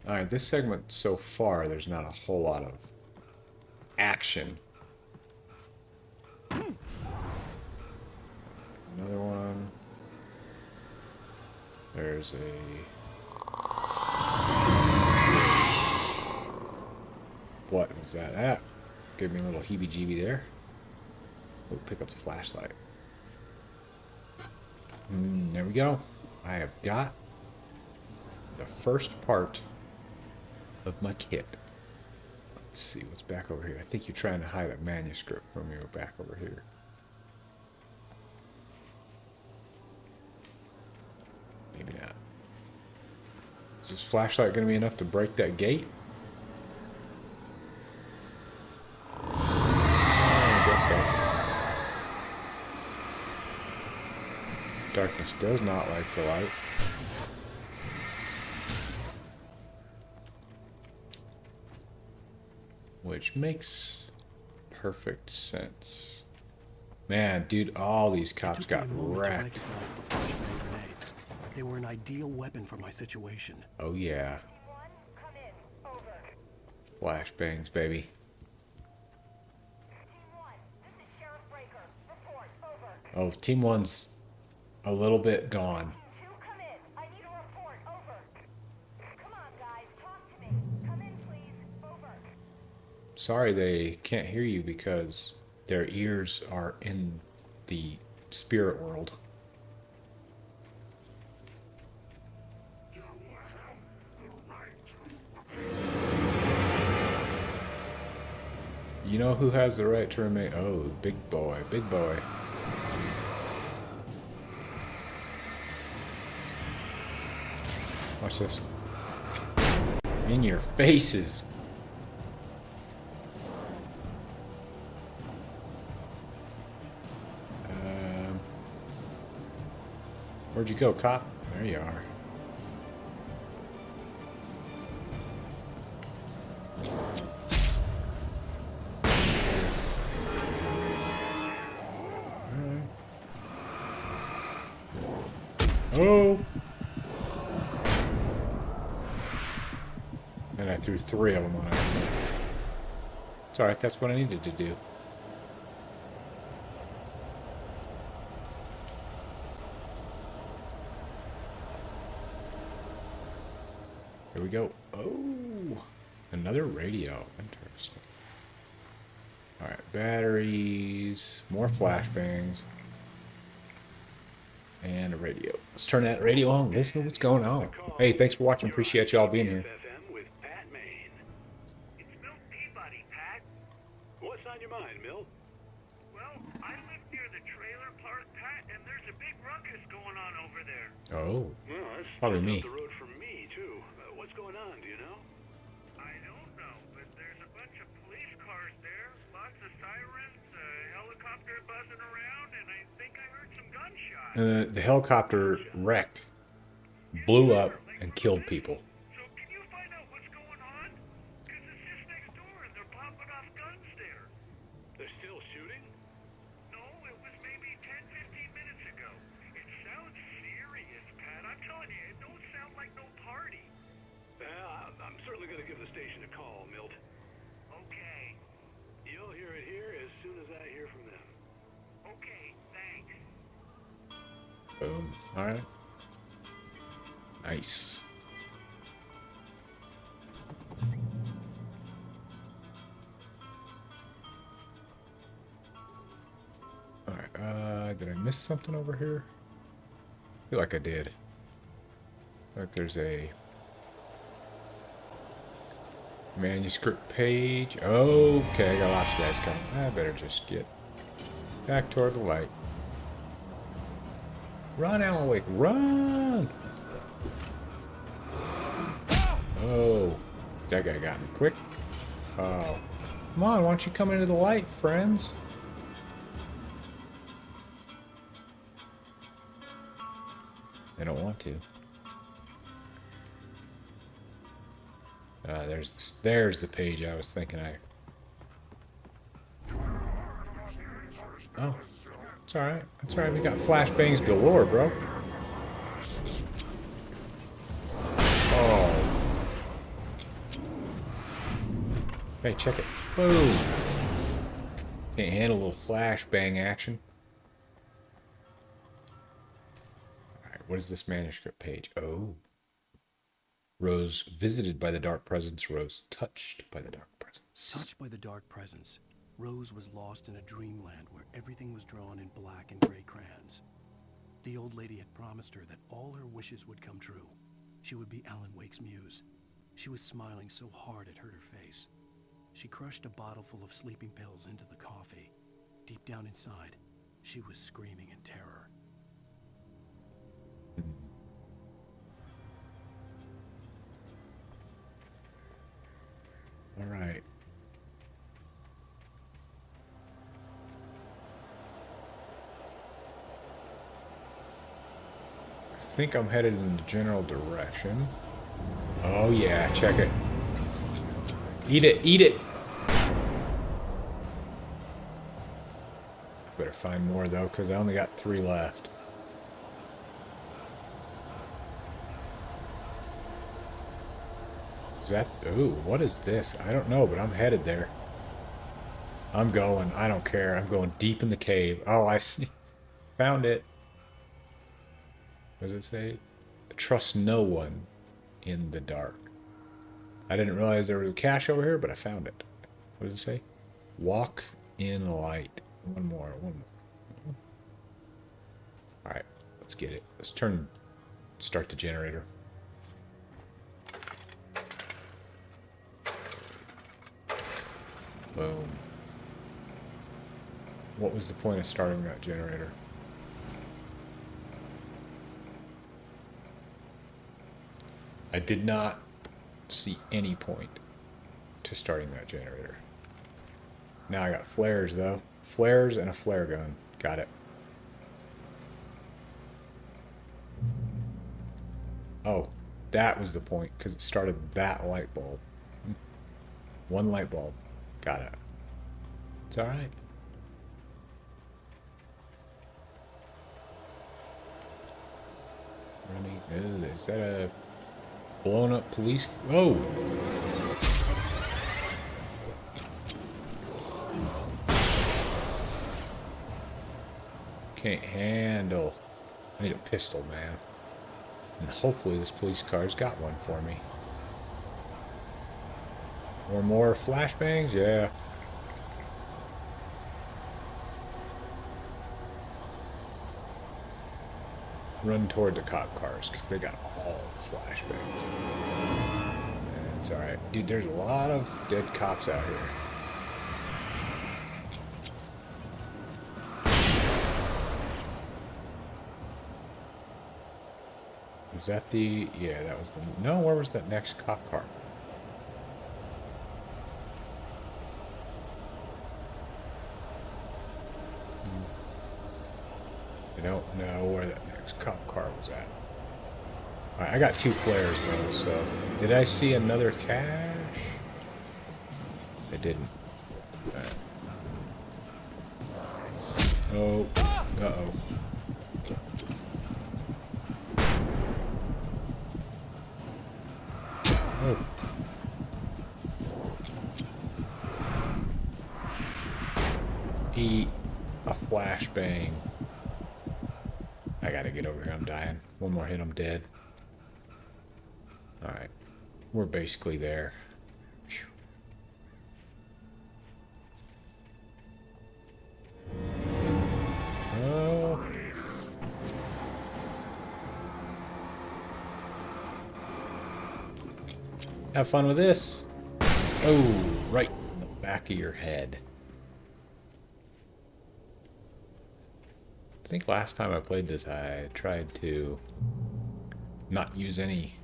Alright, this segment so far, there's not a whole lot of action. Another one. There's a... What was that? Ah, give me a little heebie-jeebie there. Oh, pick up the flashlight. There we go. I have got the first part of my kit. Let's see what's back over here. I think you're trying to hide a manuscript from me back over here. Maybe not. Is this flashlight going to be enough to break that gate? I guess so. Darkness does not like the light. Which makes perfect sense. Man, dude, all these cops got wrecked. They were an ideal weapon for my situation. Oh yeah. Flashbangs, baby. Oh, Team 1's a little bit gone. Sorry they can't hear you because their ears are in the spirit world. You know who has the right to remain? Oh, big boy, big boy. Watch this. In your faces. Where'd you go, cop? There you are. Oh! And I threw 3 of them on it. It's alright, that's what I needed to do. Here we go. Oh! Another radio. Interesting. Alright, batteries, more flashbangs. And a radio. Let's turn that radio on. Listen to what's going on. Hey, thanks for watching. Appreciate y'all being here. It's Milt Peabody, Pat. What's on your mind, Milt? Well, I live near the trailer park, Pat, and there's a big ruckus going on over there. Oh, well, that's probably me. Up the road from me, too. What's going on, do you know? I don't know, but there's a bunch of police cars there, lots of sirens, a helicopter buzzing around, and I think I heard some gunshots. The helicopter wrecked, blew up, and killed people. So can you find out what's going on? Because it's just next door and they're popping off guns there. They're still shooting? No, it was maybe 10, 15 minutes ago. It sounds serious, Pat. I'm telling you, it don't sound like no party. I'm certainly going to give the station a call, Milt. Okay. You'll hear it here as soon as I hear from them. Okay, thanks. Boom. Alright. Nice. Alright, did I miss something over here? I feel like I did. Like there's a... Manuscript page. Okay, I got lots of guys coming. I better just get back toward the light. Run, Alan Wake, run! Oh, that guy got me quick. Oh, come on, why don't you come into the light, friends? They don't want to. There's the page I was thinking I... Oh, it's alright. It's alright, we got flashbangs galore, bro. Oh. Hey, check it. Boom. Can't handle a little flashbang action. Alright, what is this manuscript page? Oh. Rose visited by the dark presence. Rose touched by the dark presence. Touched by the dark presence, Rose was lost in a dreamland where everything was drawn in black and gray crayons. The old lady had promised her that all her wishes would come true. She would be Alan Wake's muse. She was smiling so hard it hurt her face. She crushed a bottle full of sleeping pills into the coffee. Deep down inside, she was screaming in terror. All right. I think I'm headed in the general direction. Oh yeah, check it. Eat it, eat it! Better find more though, because I only got 3 left. Is that... Ooh, what is this? I don't know, but I'm headed there. I'm going. I don't care. I'm going deep in the cave. Oh, I found it. What does it say? Trust no one in the dark. I didn't realize there was a cache over here, but I found it. What does it say? Walk in light. One more. Alright, let's get it. Let's start the generator. Boom. What was the point of starting that generator? I did not see any point to starting that generator. Now I got flares though. Flares and a flare gun. Got it. Oh, that was the point, because it started that light bulb. 1 light bulb. Got it. It's alright. Running. Is that a blown up police? Whoa! Can't handle. I need a pistol, man. And hopefully this police car's got one for me. Or more flashbangs? Yeah. Run toward the cop cars, because they got all the flashbangs. It's alright. Dude, there's a lot of dead cops out here. Was that the... Yeah, that was the... No, where was that next cop car? I don't know where that next cop car was at. Alright, I got 2 flares though, so... Did I see another cache? I didn't. Alright. Oh. Uh-oh. Oh. Eat a flashbang. I gotta get over here, I'm dying. One more hit, I'm dead. Alright. We're basically there. Phew. Oh. Have fun with this. Oh, right in the back of your head. I think last time I played this, I tried to not use any.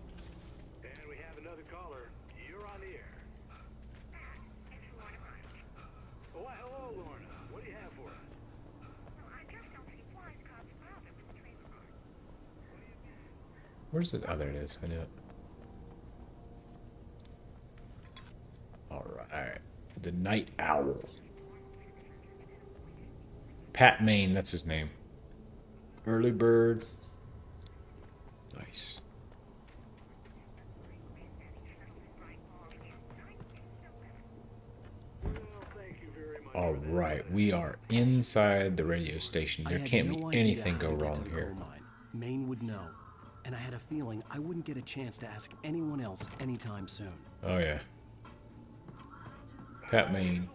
And we have another caller. You're on the air. Oh, hello, Lorna. What do you have for us? Where's the... Oh, there it is. I knew it. Alright. The Night Owl. Pat Maine, that's his name. Early bird. Nice. Alright, we are inside the radio station. There can't be anything go wrong here. Maine would know. And I had a feeling I wouldn't get a chance to ask anyone else anytime soon. Oh, yeah. Pat Maine.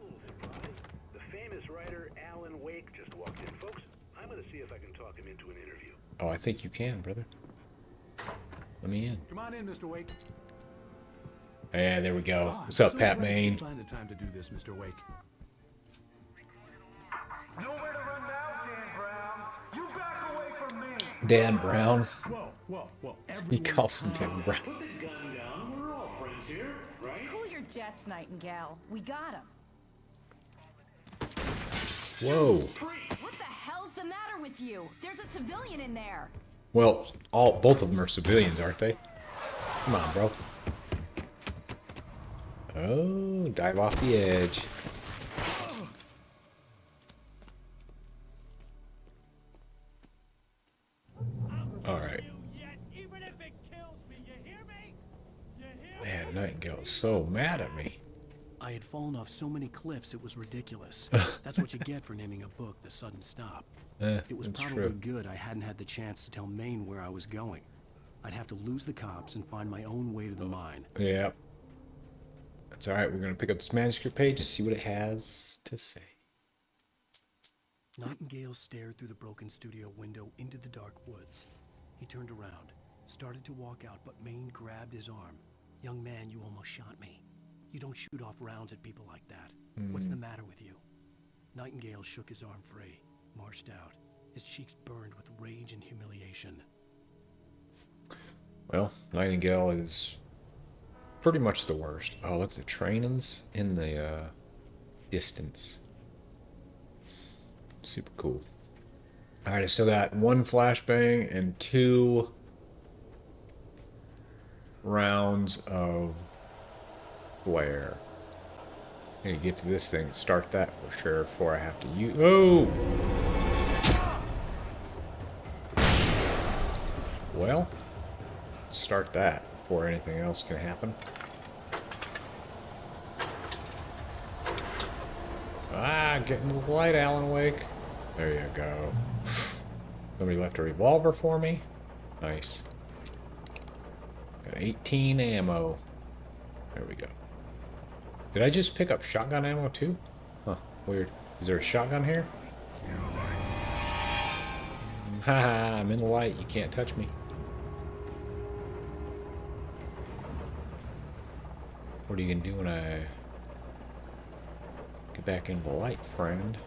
The famous writer Alan Wake just walked in, folks. I'm going to see if I can talk him into an interview. Oh, I think you can, brother. Let me in. Come on in, Mr. Wake. Yeah, there we go. What's up, Pat Maine? Find the time to do this, Mr. Wake. Nowhere to run now, Dan Brown. You back away from me. Dan Brown. Whoa. He calls him Dan Brown. Put the gun down. We're all friends here, right? Cool your jets, Nightingale. We got him. Whoa. What the hell's the matter with you? There's a civilian in there. Well, both of them are civilians, aren't they? Come on, bro. Oh, dive off the edge. Alright. Man, Nightingale is so mad at me. I had fallen off so many cliffs it was ridiculous. That's what you get for naming a book The Sudden Stop. It was probably good I hadn't had the chance to tell Maine where I was going. I'd have to lose the cops and find my own way to the mine. Yep. That's alright, we're going to pick up this manuscript page and see what it has to say. Nightingale stared through the broken studio window into the dark woods. He turned around, started to walk out, but Maine grabbed his arm. Young man, you almost shot me. You don't shoot off rounds at people like that. What's the matter with you? Nightingale shook his arm free, marched out. His cheeks burned with rage and humiliation. Well, Nightingale is pretty much the worst. Oh, look, the trainings in the distance. Super cool. Alright, I still got 1 flashbang and 2 rounds of flare. I need to get to this thing and start that for sure before I have to use... Oh! Well, let's start that before anything else can happen. Ah, get into the light, Alan Wake. There you go. Somebody left a revolver for me. Nice. Got 18 ammo. There we go. Did I just pick up shotgun ammo too? Huh, weird. Is there a shotgun here? Haha, I'm in the light. You can't touch me. What are you gonna do when I get back into the light, friend?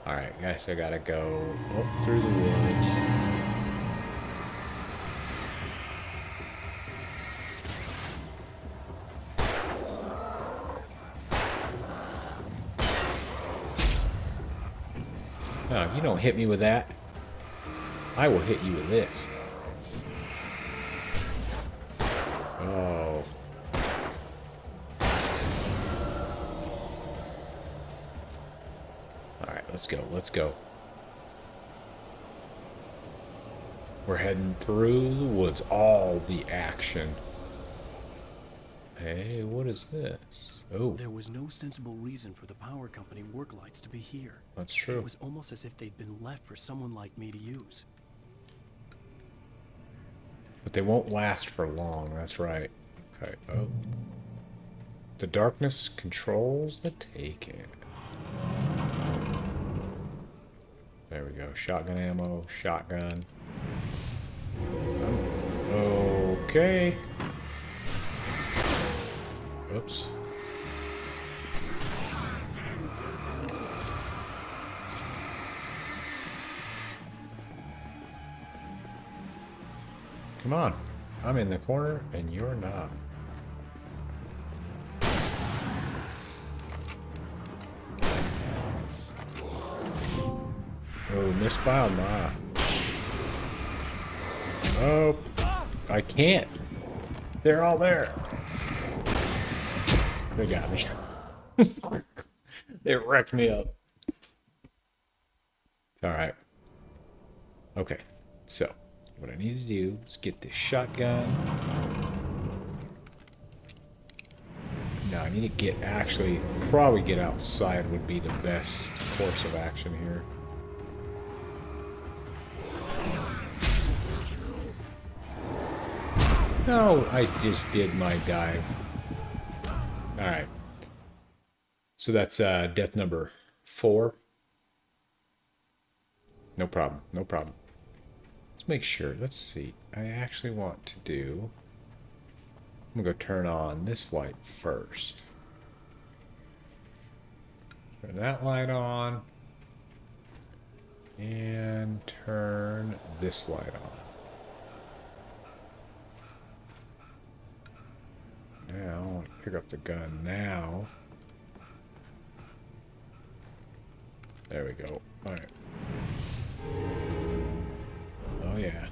Alright, guys, I gotta go up through the woods. No, you don't hit me with that. I will hit you with this. Oh. Alright, let's go, let's go. We're heading through the woods. All the action. Hey, what is this? Oh. There was no sensible reason for the power company work lights to be here. That's true. It was almost as if they'd been left for someone like me to use. But they won't last for long, that's right. Okay, oh. The darkness controls the taking. There we go. Shotgun ammo, shotgun. Okay. Oops. Come on. I'm in the corner and you're not. Oh, missed by a mile. Oh, I can't. They're all there. They got me. They wrecked me up. It's alright. Okay, so what I need to do is get this shotgun. Now I need to get, actually, probably get outside would be the best course of action here. No, I just did my dive. Alright. So that's death number 4. No problem, no problem. Let's make sure. Let's see. I actually want to do... I'm going to go turn on this light first. Turn that light on. And turn this light on. Now, I want to pick up the gun now. There we go. Alright. Oh yeah.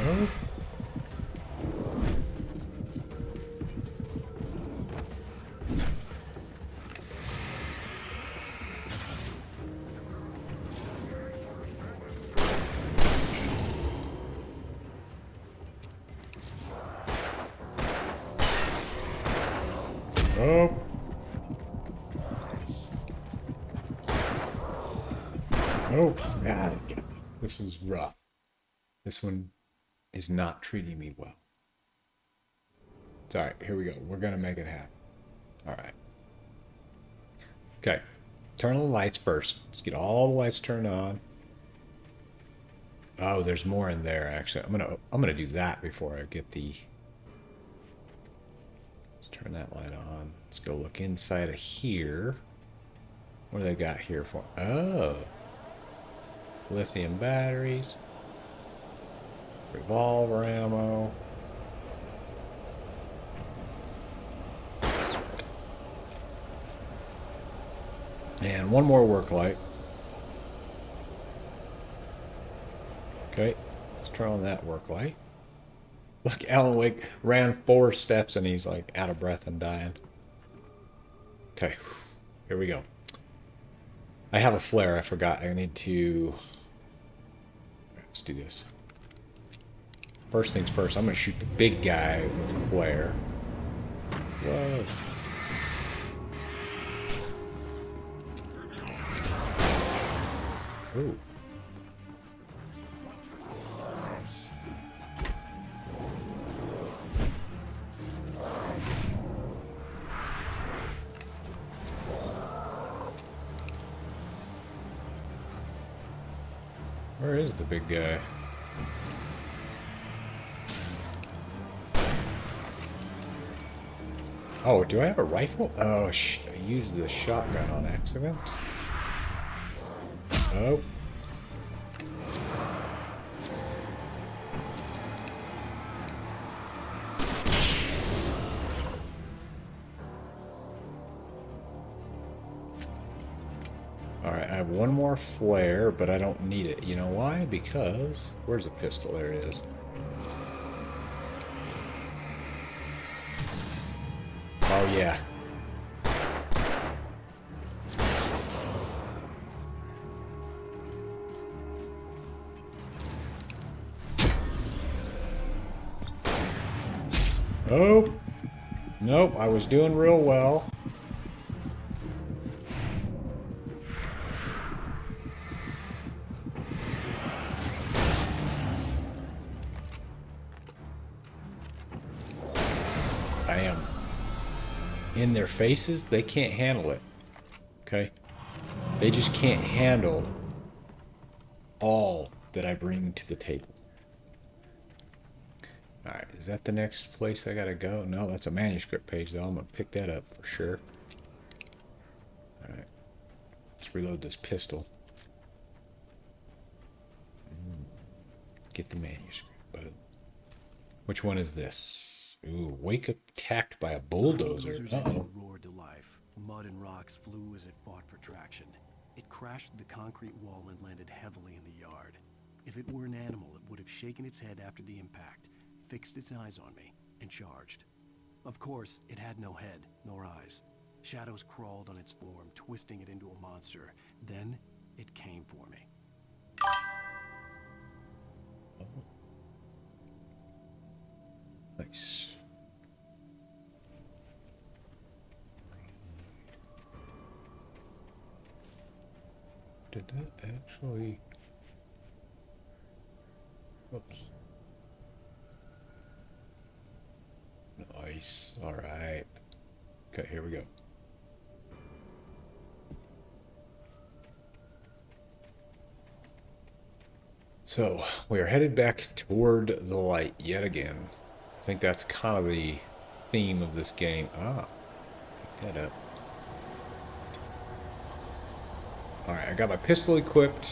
Oh. Oh. Oh, God. This was rough. This one is not treating me well. It's alright, here we go. We're gonna make it happen. Alright. Okay. Turn on the lights first. Let's get all the lights turned on. Oh, there's more in there actually. I'm gonna do that before I get the... Let's turn that light on. Let's go look inside of here. What do they got here for? Oh. Lithium batteries. Revolver ammo. And one more work light. Okay, let's turn on that work light. Look, Alan Wake ran 4 steps and he's like out of breath and dying. Okay, here we go. I have a flare, I forgot. I need to... Let's do this. First things first, I'm going to shoot the big guy with the flare. Whoa. Ooh. Where is the big guy? Oh, do I have a rifle? Oh, I used the shotgun on accident. Oh. Alright, I have one more flare, but I don't need it. You know why? Because... Where's the pistol? There it is. Oh, yeah. Oh. Nope, I was doing real well. in their faces, they can't handle it. Okay? They just can't handle all that I bring to the table. Alright, is that the next place I gotta go? No, that's a manuscript page, though. I'm gonna pick that up for sure. Alright. Let's reload this pistol. Get the manuscript. Boom. Which one is this? Ooh, wake up attacked by a bulldozer. The bulldozer's engine roared to life. Mud and rocks flew as it fought for traction. It crashed through the concrete wall and landed heavily in the yard. If it were an animal, it would have shaken its head after the impact, fixed its eyes on me, and charged. Of course, it had no head, nor eyes. Shadows crawled on its form, twisting it into a monster. Then, it came for me. Nice. Did that actually... Oops. Nice. Alright. Okay, here we go. So, we are headed back toward the light yet again. I think that's kind of the theme of this game. Ah, pick that up. Alright, I got my pistol equipped,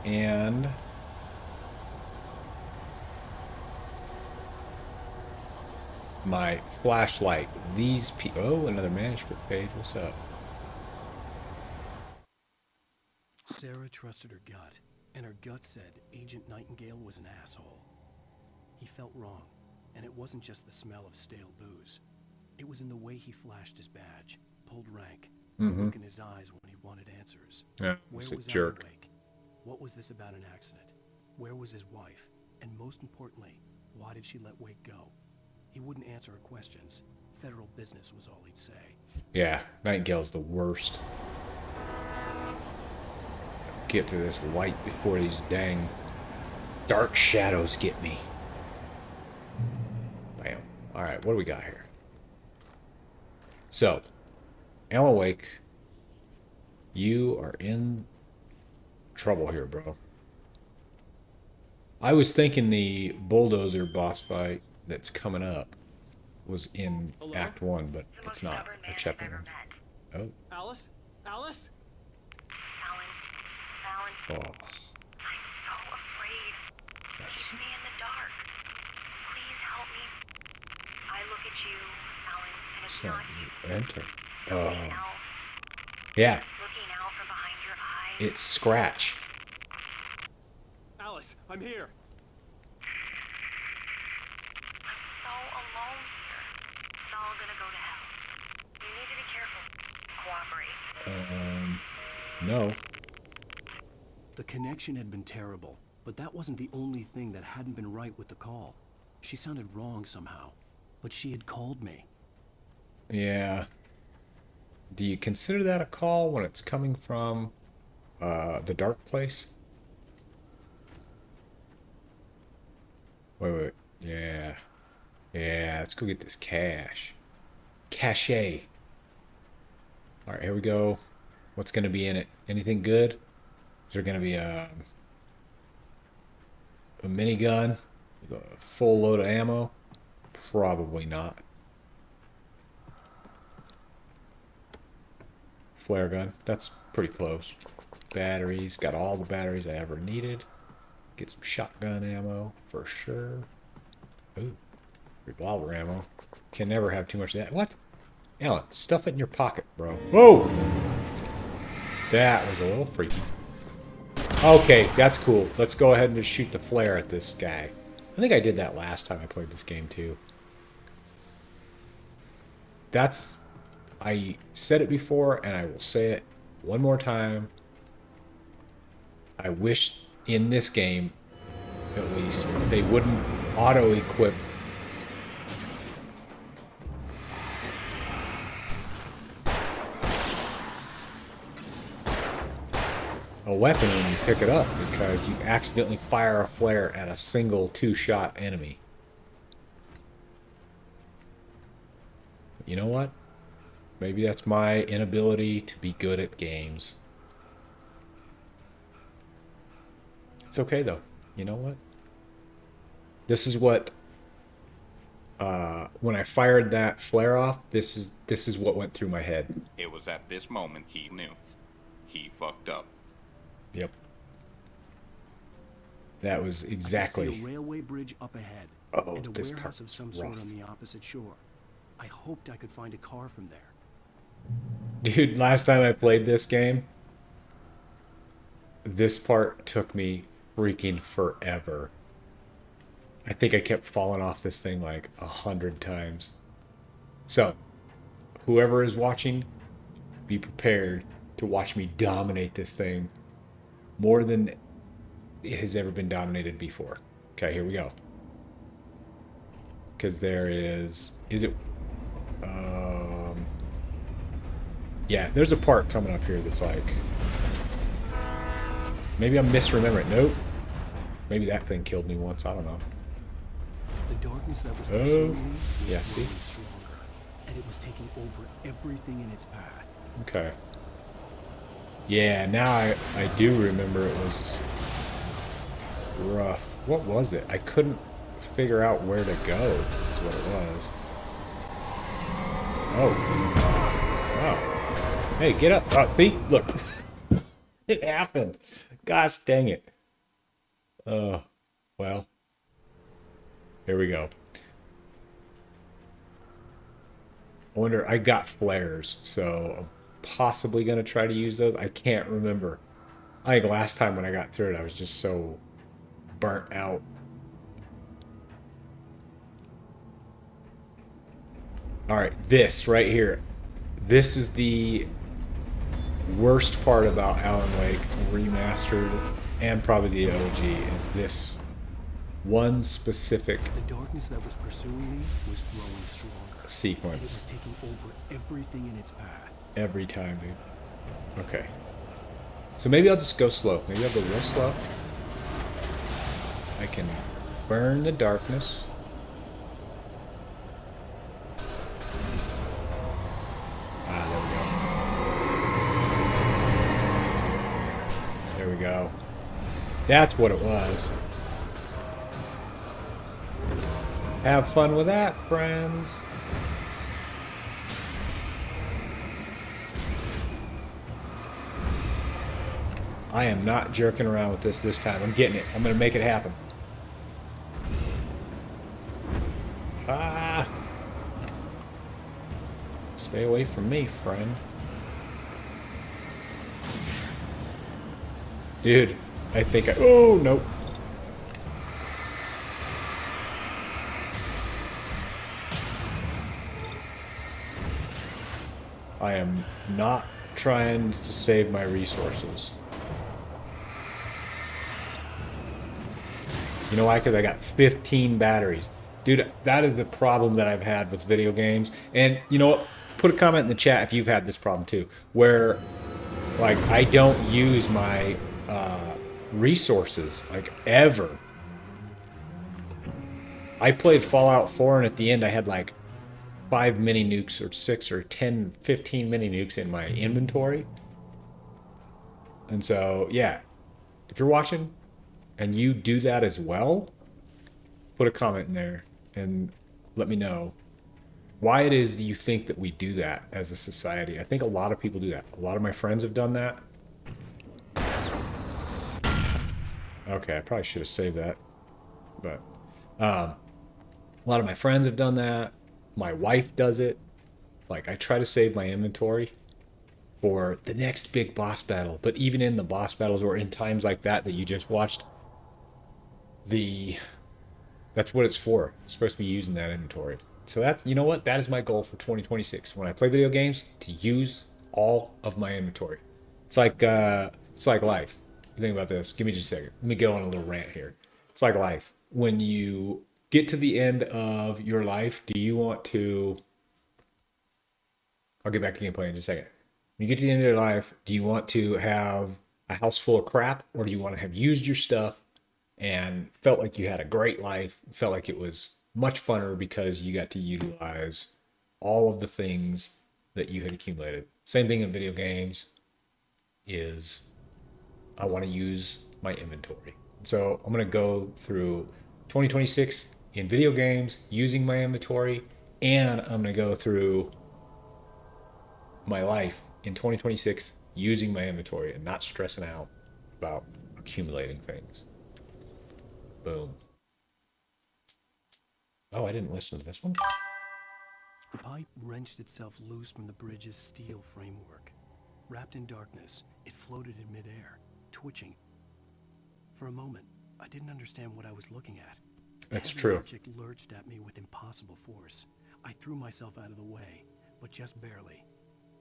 and... my flashlight. Oh, another manuscript page. What's up? Sarah trusted her gut, and her gut said Agent Nightingale was an asshole. He felt wrong, and it wasn't just the smell of stale booze. It was in the way he flashed his badge, pulled rank, the look in his eyes when he wanted answers. Yeah, Where he's a was jerk. Alan Wake? What was this about an accident? Where was his wife? And most importantly, why did she let Wake go? He wouldn't answer her questions. Federal business was all he'd say. Yeah, Nightingale's the worst. Get to this light before these dang dark shadows get me. Bam. Alright, what do we got here? So, Alan Wake, you are in trouble here, bro. I was thinking the bulldozer boss fight that's coming up was in Act 1, but it's not. A chapter 1. Oh. Alice? Alice? Oh. I'm so afraid. Keep me in the dark. Please help me. I look at you, Alan, and it's So not you you. enter. Something else. Yeah, Looking out from behind your eyes. it's Scratch. Alice, I'm here. I'm so alone here. It's all gonna go to hell. You need to be careful. Cooperate. No. The connection had been terrible, but that wasn't the only thing that hadn't been right with the call. She sounded wrong somehow, but she had called me. Yeah. Do you consider that a call when it's coming from the dark place? Wait. Yeah. Yeah, let's go get this cash. Cache. Alright, here we go. What's going to be in it? Anything good? Is there going to be a minigun with a full load of ammo? Probably not. Flare gun. That's pretty close. Batteries. Got all the batteries I ever needed. Get some shotgun ammo for sure. Ooh. Revolver ammo. Can never have too much of that. What? Alan, stuff it in your pocket, bro. Whoa! That was a little freaky. Okay, that's cool. Let's go ahead and just shoot the flare at this guy. I think I did that last time I played this game too. That's... I said it before, and I will say it one more time. I wish in this game, at least, they wouldn't auto-equip a weapon when you pick it up, because you accidentally fire a flare at a single two-shot enemy. You know what? Maybe that's my inability to be good at games. It's okay though. You know what? This is what when I fired that flare off, this is what went through my head. It was at this moment he knew. He fucked up. Yep. That was exactly. I can see a railway bridge up ahead, Oh, and a this warehouse part of some rough. sort on the opposite shore. I hoped I could find a car from there. Dude, last time I played this game, this part took me freaking forever. I think I kept falling off this thing like 100 times. So, whoever is watching, be prepared to watch me dominate this thing more than it has ever been dominated before. Okay, here we go. Because there is it, yeah, there's a part coming up here that's like, maybe I'm misremembering. Nope. Maybe that thing killed me once. I don't know. The darkness that was Oh, pursuing me was yeah, see? growing stronger, and it was taking over everything in its path. Okay. Yeah, now I do remember it was rough. What was it? I couldn't figure out where to go, is what it was. Oh. Wow. Hey, get up. Oh, see? Look. It happened. Gosh dang it. Well. Here we go. I wonder, I got flares, so I'm possibly going to try to use those. I can't remember. I think last time when I got through it, I was just so burnt out. All right, this right here. This is the worst part about Alan Wake Remastered and probably the OG is this one specific The darkness that was pursuing me was growing stronger. And it sequence was taking over everything in its path. every time, dude. Okay. So maybe I'll just go slow. Maybe I'll go real slow. I can burn the darkness. Ah, there we go. There we go. That's what it was. Have fun with that, friends. I am not jerking around with this time. I'm getting it. I'm going to make it happen. Ah! Stay away from me, friend. Dude, I think I... Oh, nope. I am not trying to save my resources. You know why? Because I got 15 batteries. Dude, that is the problem that I've had with video games. And you know what? Put a comment in the chat if you've had this problem too. Where, like, I don't use my resources, like, ever. I played Fallout 4 and at the end I had like 5 mini nukes or 6 or 10, 15 mini nukes in my inventory. And so, yeah, if you're watching and you do that as well, put a comment in there and let me know why it is you think that we do that as a society. I think a lot of people do that. A lot of my friends have done that. Okay, I probably should have saved that. But a lot of my friends have done that. My wife does it. Like, I try to save my inventory for the next big boss battle. But even in the boss battles or in times like that that you just watched, that's what it's for. It's supposed to be using that inventory. So that's, you know what? That is my goal for 2026. When I play video games, to use all of my inventory. It's like life. You think about this. Give me just a second. Let me go on a little rant here. It's like life. When you get to the end of your life, do you want to... I'll get back to gameplay in just a second. When you get to the end of your life, do you want to have a house full of crap, or do you want to have used your stuff and felt like you had a great life, felt like it was much funner because you got to utilize all of the things that you had accumulated. Same thing in video games is I want to use my inventory. So I'm going to go through 2026 in video games using my inventory, and I'm going to go through my life in 2026 using my inventory and not stressing out about accumulating things. Boom. Oh, I didn't listen to this one. The pipe wrenched itself loose from the bridge's steel framework. Wrapped in darkness, it floated in midair, twitching. For a moment, I didn't understand what I was looking at. That's The true. object lurched at me with impossible force. I threw myself out of the way, but just barely.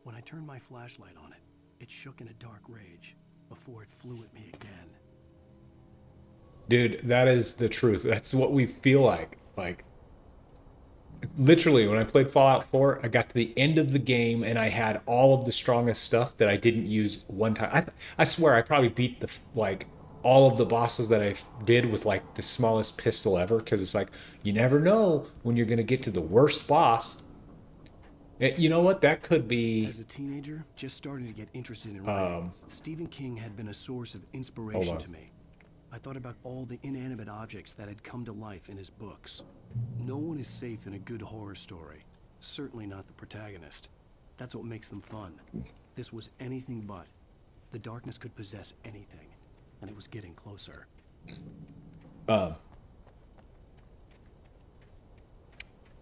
When I turned my flashlight on it, it shook in a dark rage before it flew at me again. Dude, that is the truth. That's what we feel like. Like, literally, when I played Fallout 4, I got to the end of the game and I had all of the strongest stuff that I didn't use one time. I swear I probably beat the like all of the bosses that I did with like the smallest pistol ever, because it's like you never know when you're gonna get to the worst boss. You know what? That could be. As a teenager, just starting to get interested in writing, Stephen King had been a source of inspiration to me. I thought about all the inanimate objects that had come to life in his books. No one is safe in a good horror story. Certainly not the protagonist. That's what makes them fun. This was anything but. The darkness could possess anything, and it was getting closer.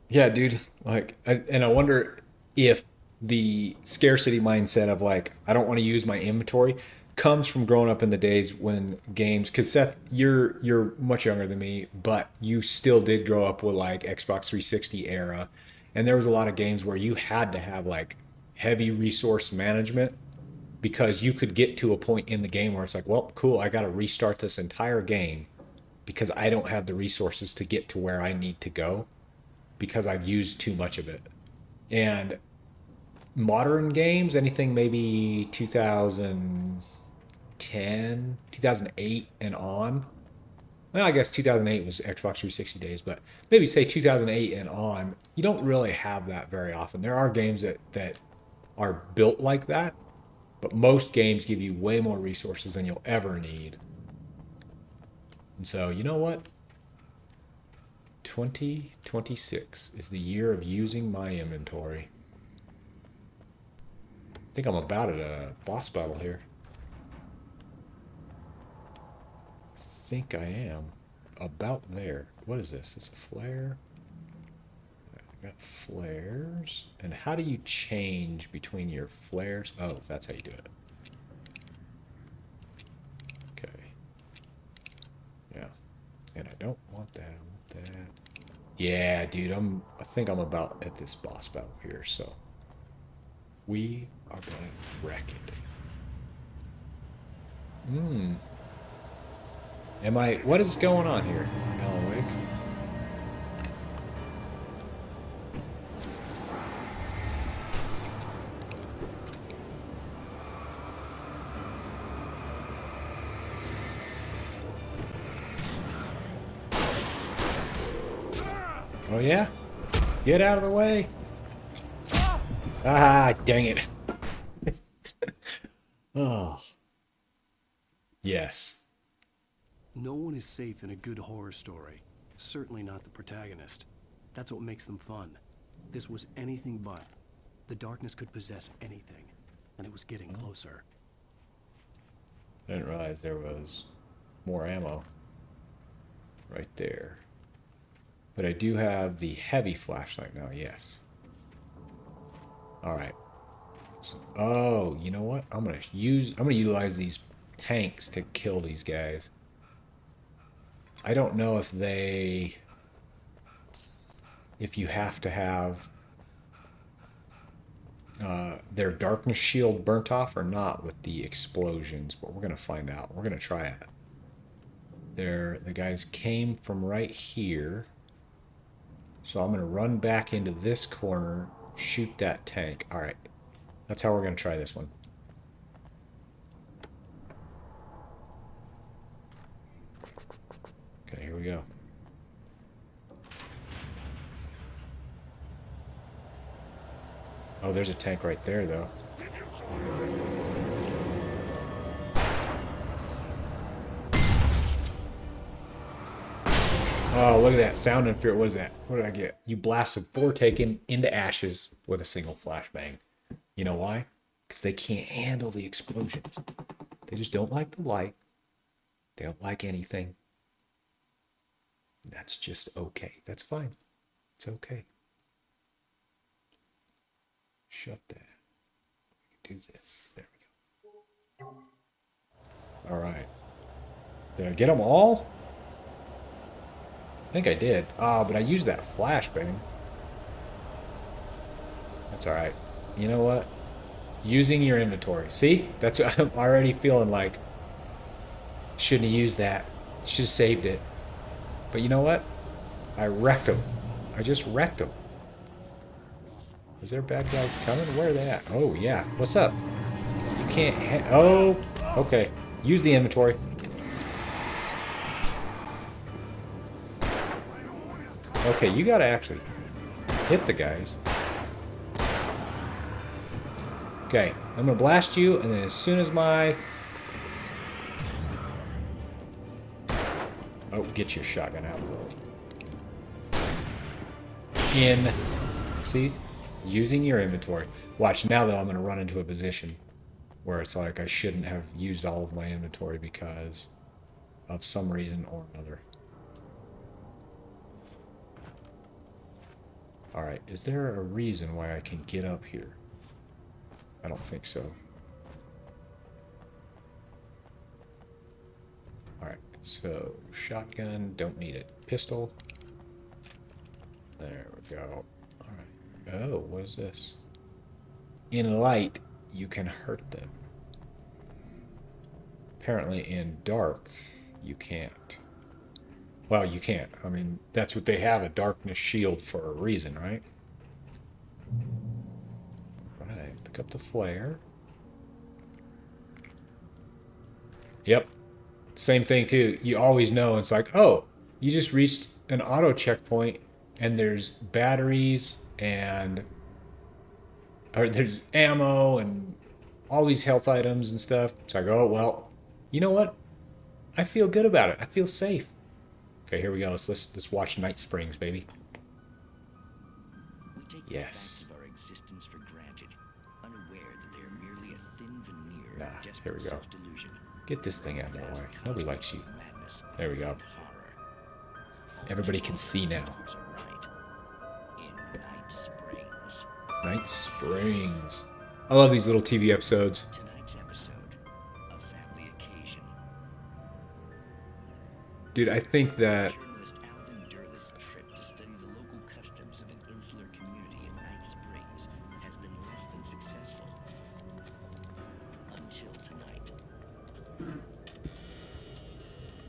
Yeah, dude. Like, and I wonder if the scarcity mindset of like I don't want to use my inventory comes from growing up in the days when games, because Seth, you're much younger than me, but you still did grow up with like Xbox 360 era, and there was a lot of games where you had to have like heavy resource management, because you could get to a point in the game where it's like, well, cool, I got to restart this entire game because I don't have the resources to get to where I need to go because I've used too much of it. And modern games, anything maybe 2010, 2008 and on. Well, I guess 2008 was Xbox 360 days, but maybe say 2008 and on, you don't really have that very often. There are games that are built like that, but most games give you way more resources than you'll ever need. And so, you know what? 2026 is the year of using my inventory. I think I'm about at a boss battle here. I think I am about there. What is this? It's a flare. I got flares. And how do you change between your flares? Oh, that's how you do it. Okay. Yeah. And I don't want that. I want that. Yeah, dude, I think I'm about at this boss battle here, so we are gonna wreck it. What is going on here, Alan Wake? Oh yeah? Get out of the way! Ah, dang it. Oh. Yes. No one is safe in a good horror story. Certainly not the protagonist. That's what makes them fun. This was anything but. The darkness could possess anything, and it was getting closer. I didn't realize there was more ammo right there. But I do have the heavy flashlight now, yes. Alright. So, oh, you know what? I'm gonna utilize these tanks to kill these guys. I don't know if you have to have their darkness shield burnt off or not with the explosions, but we're gonna find out. We're gonna try it. The guys came from right here. So I'm gonna run back into this corner, shoot that tank. Alright. That's how we're gonna try this one. Okay, here we go. Oh, there's a tank right there, though. Oh, look at that sound interference. What is that? What did I get? You blasted 4 taken into ashes with a single flashbang. You know why? Because they can't handle the explosions. They just don't like the light. They don't like anything. That's just okay. That's fine. It's okay. Shut that. Do this. There we go. All right. Did I get them all? I think I did. Ah, but I used that flashbang. That's all right. You know what? Using your inventory. See? That's what I'm already feeling like. Shouldn't have used that. Should have saved it. But you know what? I wrecked them. I just wrecked them. Is there bad guys coming? Where are they at? Oh, yeah. What's up? You can't... Oh, okay. Use the inventory. Okay, you gotta actually hit the guys. Okay, I'm gonna blast you, and then as soon as my... Oh, get your shotgun out. In. See? Using your inventory. Watch, now though I'm gonna run into a position where it's like I shouldn't have used all of my inventory because of some reason or another. Alright, is there a reason why I can get up here? I don't think so. Alright, so shotgun, don't need it. Pistol. There we go. Alright. Oh, what is this? In light, you can hurt them. Apparently in dark, you can't. Well, you can't. I mean, that's what they have, a darkness shield for a reason, right? Right, pick up the flare. Yep. Same thing, too. You always know, it's like, oh, you just reached an auto checkpoint, and there's batteries, and... or there's ammo, and all these health items and stuff. It's like, oh, well, you know what? I feel good about it. I feel safe. Okay, here we go. Let's watch Night Springs, baby. We take the facts of our existence for granted, unaware that they are merely a thin veneer Nah, of here we desperate go. self-delusion. Get this thing out of the way. Nobody likes you. There we go. Everybody can see now. In Night Springs. Night Springs. I love these little TV episodes. Tonight's episode, a family occasion. Dude, I think that... Journalist Alvin Durlith's trip to study the local customs of an insular community in Night Springs has been less than successful. Until tonight.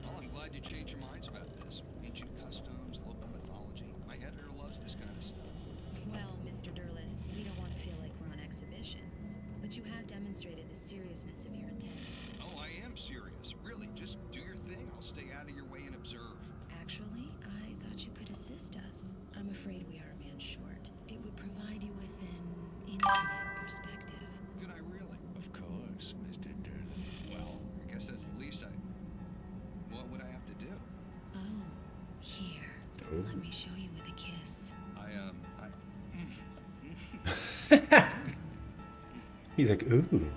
Well, I'm glad you changed your minds about this. Ancient customs, local mythology. My editor loves this kind of stuff. Well, Mr. Durlith, we don't want to feel like we're on exhibition, but you have demonstrated the seriousness of your intent. Oh, I am serious. Really, just do your thing. I'll stay out of your way and observe. Actually, I thought you could assist us. I'm afraid we are a man short. It would provide you with an intimate perspective. Could I really? Of course, Mr. Durlith. Well, I guess that's the least I... What would I have to do? Oh, here. Ooh. Let me show you with a kiss. He's like, ooh.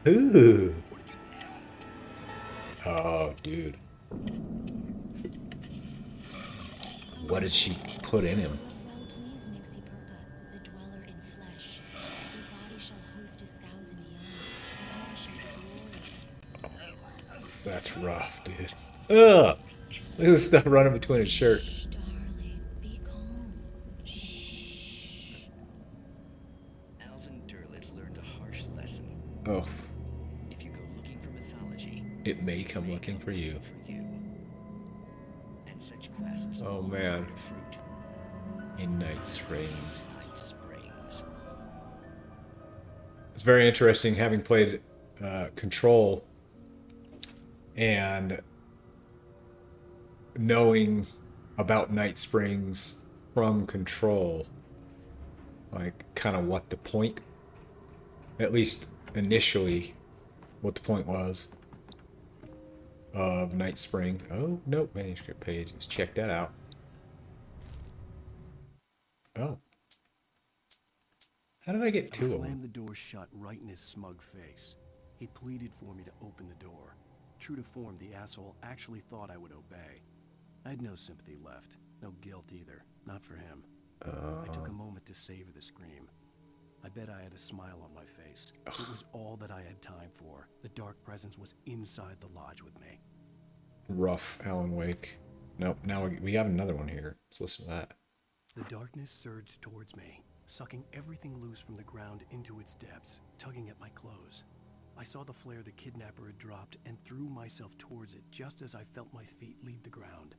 Ooh. Oh, dude. What did she put in him? Well, please, Nixie Perka, the dweller in flesh. Your body shall host his 1,000 young, and all shall be glory. That's rough, dude. Ugh! Look at this stuff running between his shirt. Shh, darling, be calm. Alvin Durlith learned a harsh lesson. Oh. If you go looking for mythology, It may come looking for you. and such quests Oh, always man. bear fruit. In Night Springs. Night Springs. It's very interesting having played Control and knowing about Night Springs from Control. like kind of what the point, at least initially, what the point was of Night Spring. Oh, nope, manuscript page. Let's check that out. Oh. How did I get two of them? I slammed the door shut right in his smug face. He pleaded for me to open the door. True to form, the asshole actually thought I would obey. I had no sympathy left, no guilt either, not for him. I took a moment to savor the scream. I bet I had a smile on my face. It was all that I had time for. The dark presence was inside the lodge with me. Rough Alan Wake. Nope, now we have another one here. Let's listen to that. The darkness surged towards me, sucking everything loose from the ground into its depths, tugging at my clothes. I saw the flare the kidnapper had dropped and threw myself towards it just as I felt my feet leave the ground.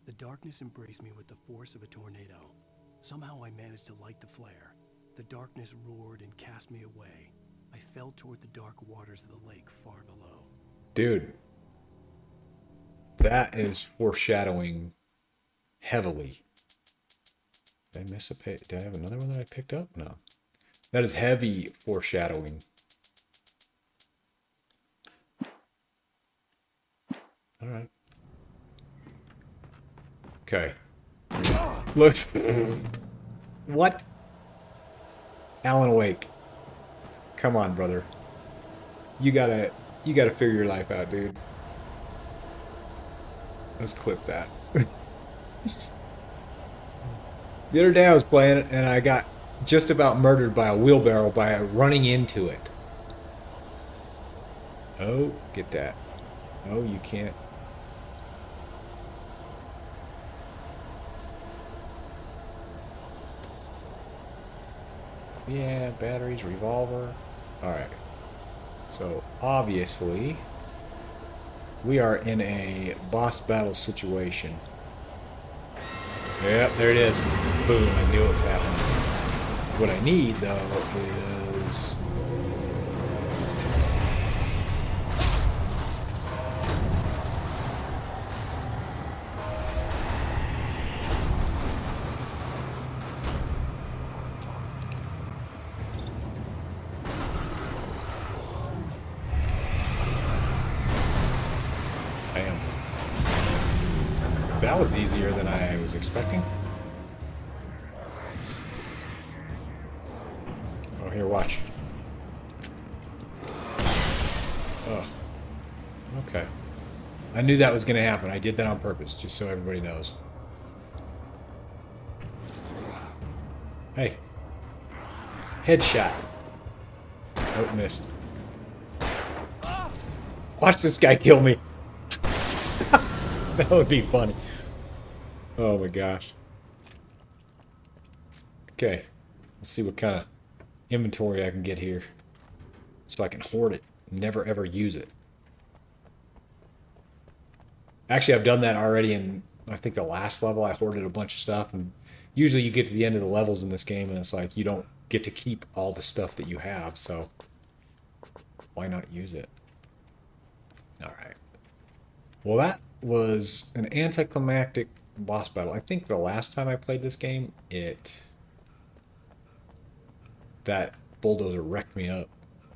The darkness embraced me with the force of a tornado. Somehow I managed to light the flare. The darkness roared and cast me away. I fell toward the dark waters of the lake far below. Dude, that is foreshadowing heavily. Did I miss a page? Did I have another one that I picked up? No. That is heavy foreshadowing. All right. Okay. Look. What? Alan Wake. Come on, brother. You gotta figure your life out, dude. Let's clip that. The other day I was playing it and I got just about murdered by a wheelbarrow by running into it. Oh, get that. Oh, you can't. Yeah, batteries, revolver. Alright. So, obviously, we are in a boss battle situation. Yep, there it is. Boom, I knew it was happening. What I need, though, is... Bam. That was easier than I was expecting. Oh, here, watch. Oh. Okay. I knew that was going to happen. I did that on purpose, just so everybody knows. Hey. Headshot. Oh, missed. Watch this guy kill me. That would be funny. Oh my gosh. Okay. Let's see what kind of inventory I can get here. So I can hoard it. Never ever use it. Actually, I've done that already in, I think, the last level. I hoarded a bunch of stuff. And usually you get to the end of the levels in this game and it's like you don't get to keep all the stuff that you have. So why not use it? Alright. Well, that was an anticlimactic boss battle. I think the last time I played this game, that bulldozer wrecked me up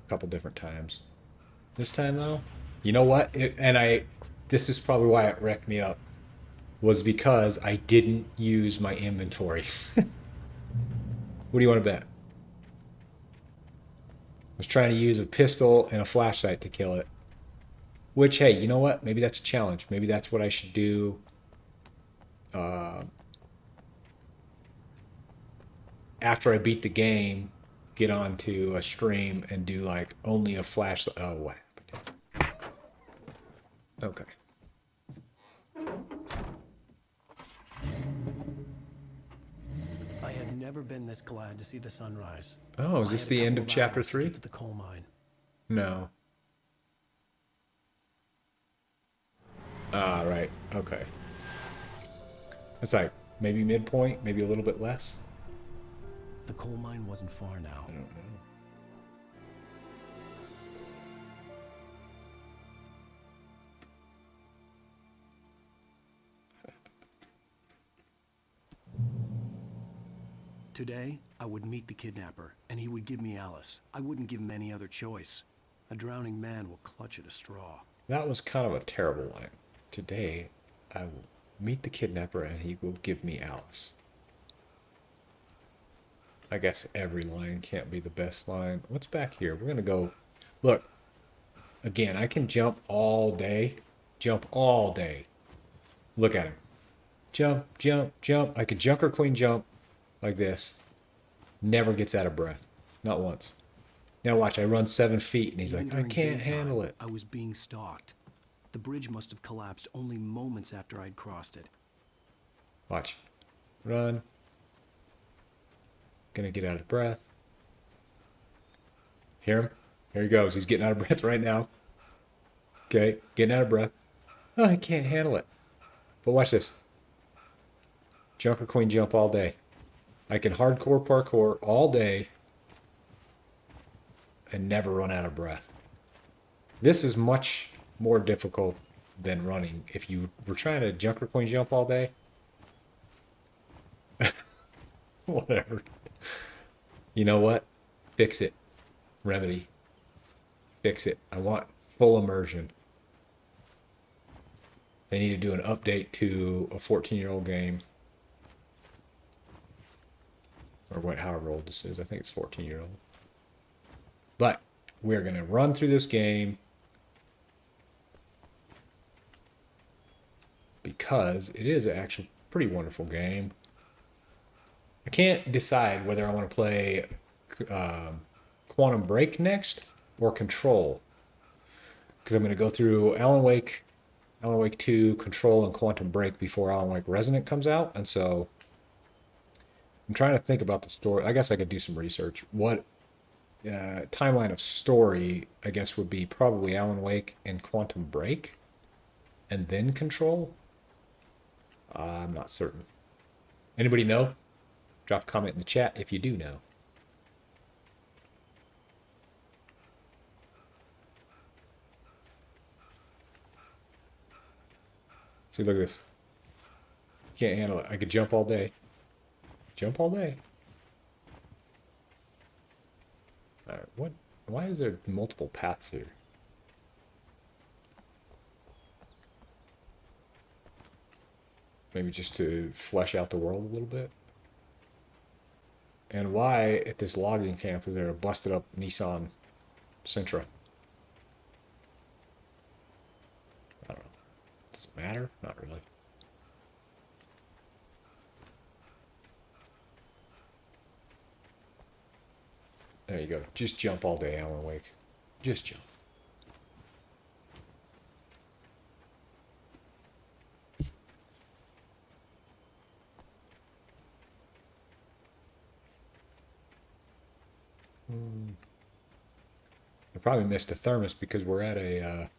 a couple different times. This time, though, you know what? This is probably why it wrecked me up, was because I didn't use my inventory. What do you want to bet? I was trying to use a pistol and a flashlight to kill it. Which, hey, you know what? Maybe that's a challenge. Maybe that's what I should do. After I beat the game, get onto a stream and do like only a flashlight. Oh, what happened? Okay. I had never been this glad to see the sunrise. Oh, is this the end of chapter 3? To the coal mine. No. Ah, right. Okay. It's like maybe midpoint, maybe a little bit less. The coal mine wasn't far now. I don't know. Today, I would meet the kidnapper, and he would give me Alice. I wouldn't give him any other choice. A drowning man will clutch at a straw. That was kind of a terrible line. Today, I will meet the kidnapper and he will give me Alice. I guess every line can't be the best line. What's back here? We're going to go... Look, again, I can jump all day. Jump all day. Look at him. Jump, jump, jump. I could Junker Queen jump like this. Never gets out of breath. Not once. Now watch, I run 7 feet and he's Even like, I during can't daytime, handle it. I was being stalked. The bridge must have collapsed only moments after I'd crossed it. Watch. Run. Gonna get out of breath. Hear him? Here he goes. He's getting out of breath right now. Okay, getting out of breath. Oh, I can't handle it. But watch this. Junker Queen jump all day. I can hardcore parkour all day and never run out of breath. This is much more difficult than running. If you were trying to Junker Queen jump all day, whatever. You know what? Fix it. Remedy. Fix it. I want full immersion. They need to do an update to a 14-year-old game. Or what, however old this is. I think it's 14-year-old. But we're going to run through this game because it is an actually pretty wonderful game. I can't decide whether I want to play Quantum Break next or Control. Because I'm going to go through Alan Wake 2, Control, and Quantum Break before Alan Wake Resonant comes out. And so I'm trying to think about the story. I guess I could do some research. What timeline of story, I guess, would be probably Alan Wake and Quantum Break. And then Control? I'm not certain. Anybody know? Drop a comment in the chat if you do know. See, look at this. Can't handle it. I could jump all day. Jump all day. Alright, what? Why is there multiple paths here? Maybe just to flesh out the world a little bit. And why, at this logging camp, is there a busted up Nissan Sentra? I don't know. Does it matter? Not really. There you go. Just jump all day, Alan Wake. Just jump. I probably missed a thermos because we're at a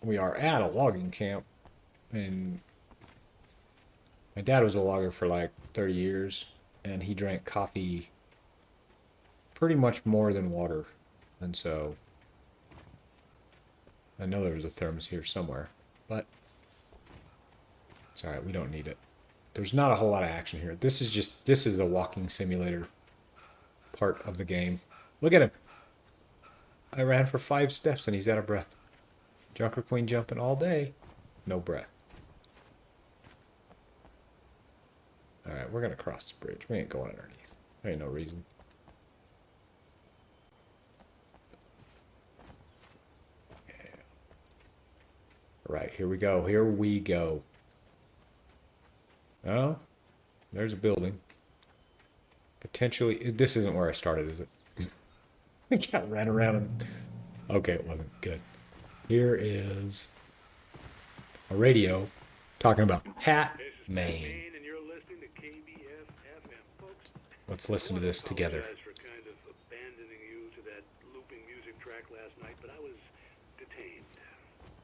we are at a logging camp, and my dad was a logger for like 30 years, and he drank coffee pretty much more than water, and so I know there was a thermos here somewhere, but it's alright, we don't need it. There's not a whole lot of action here. This is a walking simulator part of the game. Look at him. I ran for 5 steps and he's out of breath. Junker Queen jumping all day. No breath. Alright, we're going to cross the bridge. We ain't going underneath. There ain't no reason. Yeah. Alright, here we go. Here we go. Oh, there's a building. Potentially, this isn't where I started, is it? I got ran around and... Okay, it wasn't. Good. Here is a radio talking about Pat, Maine. Let's listen to this together. I apologize for kind of abandoning you to that looping music track last night, but I was detained.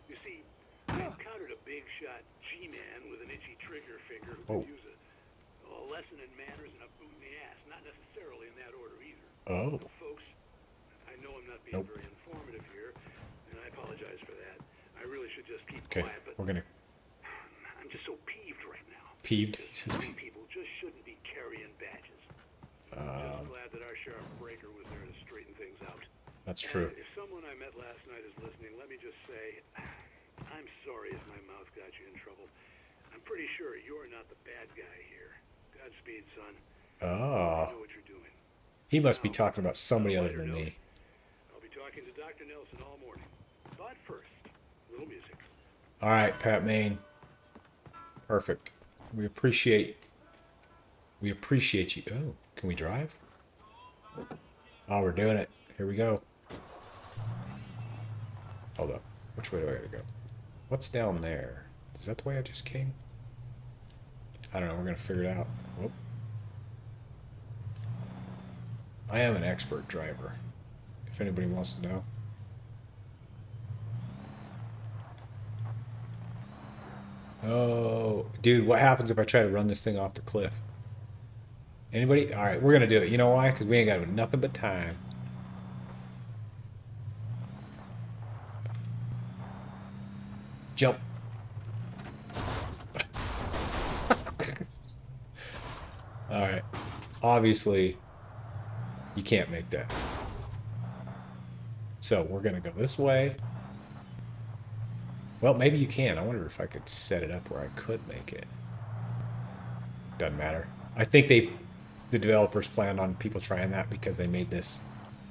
You see, I encountered a big shot G-man with an itchy trigger finger who could use a lesson in manners and a boot in the ass. Not necessarily in that order either. Oh. Folks, I know I'm not being very informative here, and I apologize for that. I really should just keep quiet, but we're gonna... I'm just so peeved right now. Peeved? He says Some peeved. people just shouldn't be carrying badges. Just glad that our sheriff Breaker was there to straighten things out. That's true. If someone I met last night is listening, let me just say, I'm sorry if my mouth got you in trouble. I'm pretty sure you're not the bad guy here. Godspeed, son. Oh. You know what you're doing. He must be talking about somebody other than me. I'll be talking to Dr. Nelson all morning. But first, a little music. All right, Pat Maine. Perfect. We appreciate you. Oh, can we drive? Oh, we're doing it. Here we go. Hold up. Which way do I gotta go? What's down there? Is that the way I just came? I don't know. We're gonna figure it out. Whoop. I am an expert driver, if anybody wants to know. Oh, dude, what happens if I try to run this thing off the cliff? Anybody? All right, we're gonna do it. You know why? Because we ain't got nothing but time. Jump. All right. Obviously, you can't make that. So we're gonna go this way. Well, maybe you can. I wonder if I could set it up where I could make it. Doesn't matter. I think the developers planned on people trying that because they made this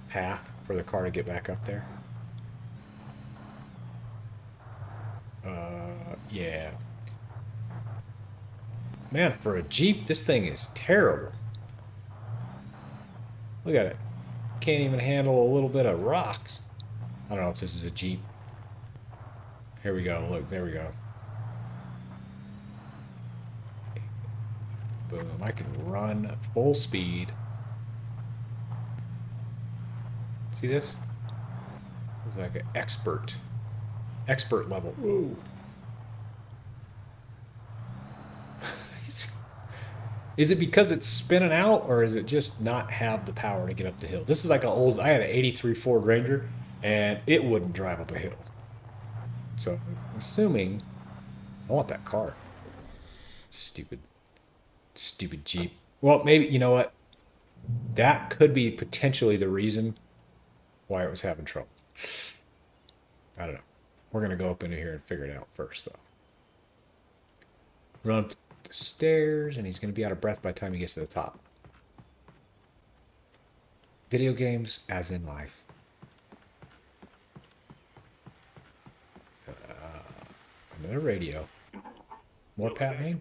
path for the car to get back up there. Yeah. Man, for a Jeep, this thing is terrible. Look at it. Can't even handle a little bit of rocks. I don't know if this is a Jeep. Here we go. Look, there we go. Boom. I can run full speed. See this? It's like an expert level. Ooh. Is it because it's spinning out, or is it just not have the power to get up the hill? This is like an old, I had an 83 Ford Ranger, and it wouldn't drive up a hill. So I'm assuming I want that car. Stupid Jeep. Well, maybe, you know what? That could be potentially the reason why it was having trouble. I don't know. We're going to go up into here and figure it out first, though. Run up the stairs, and he's going to be out of breath by the time he gets to the top. Video games, as in life. Another radio. More Pat Maine?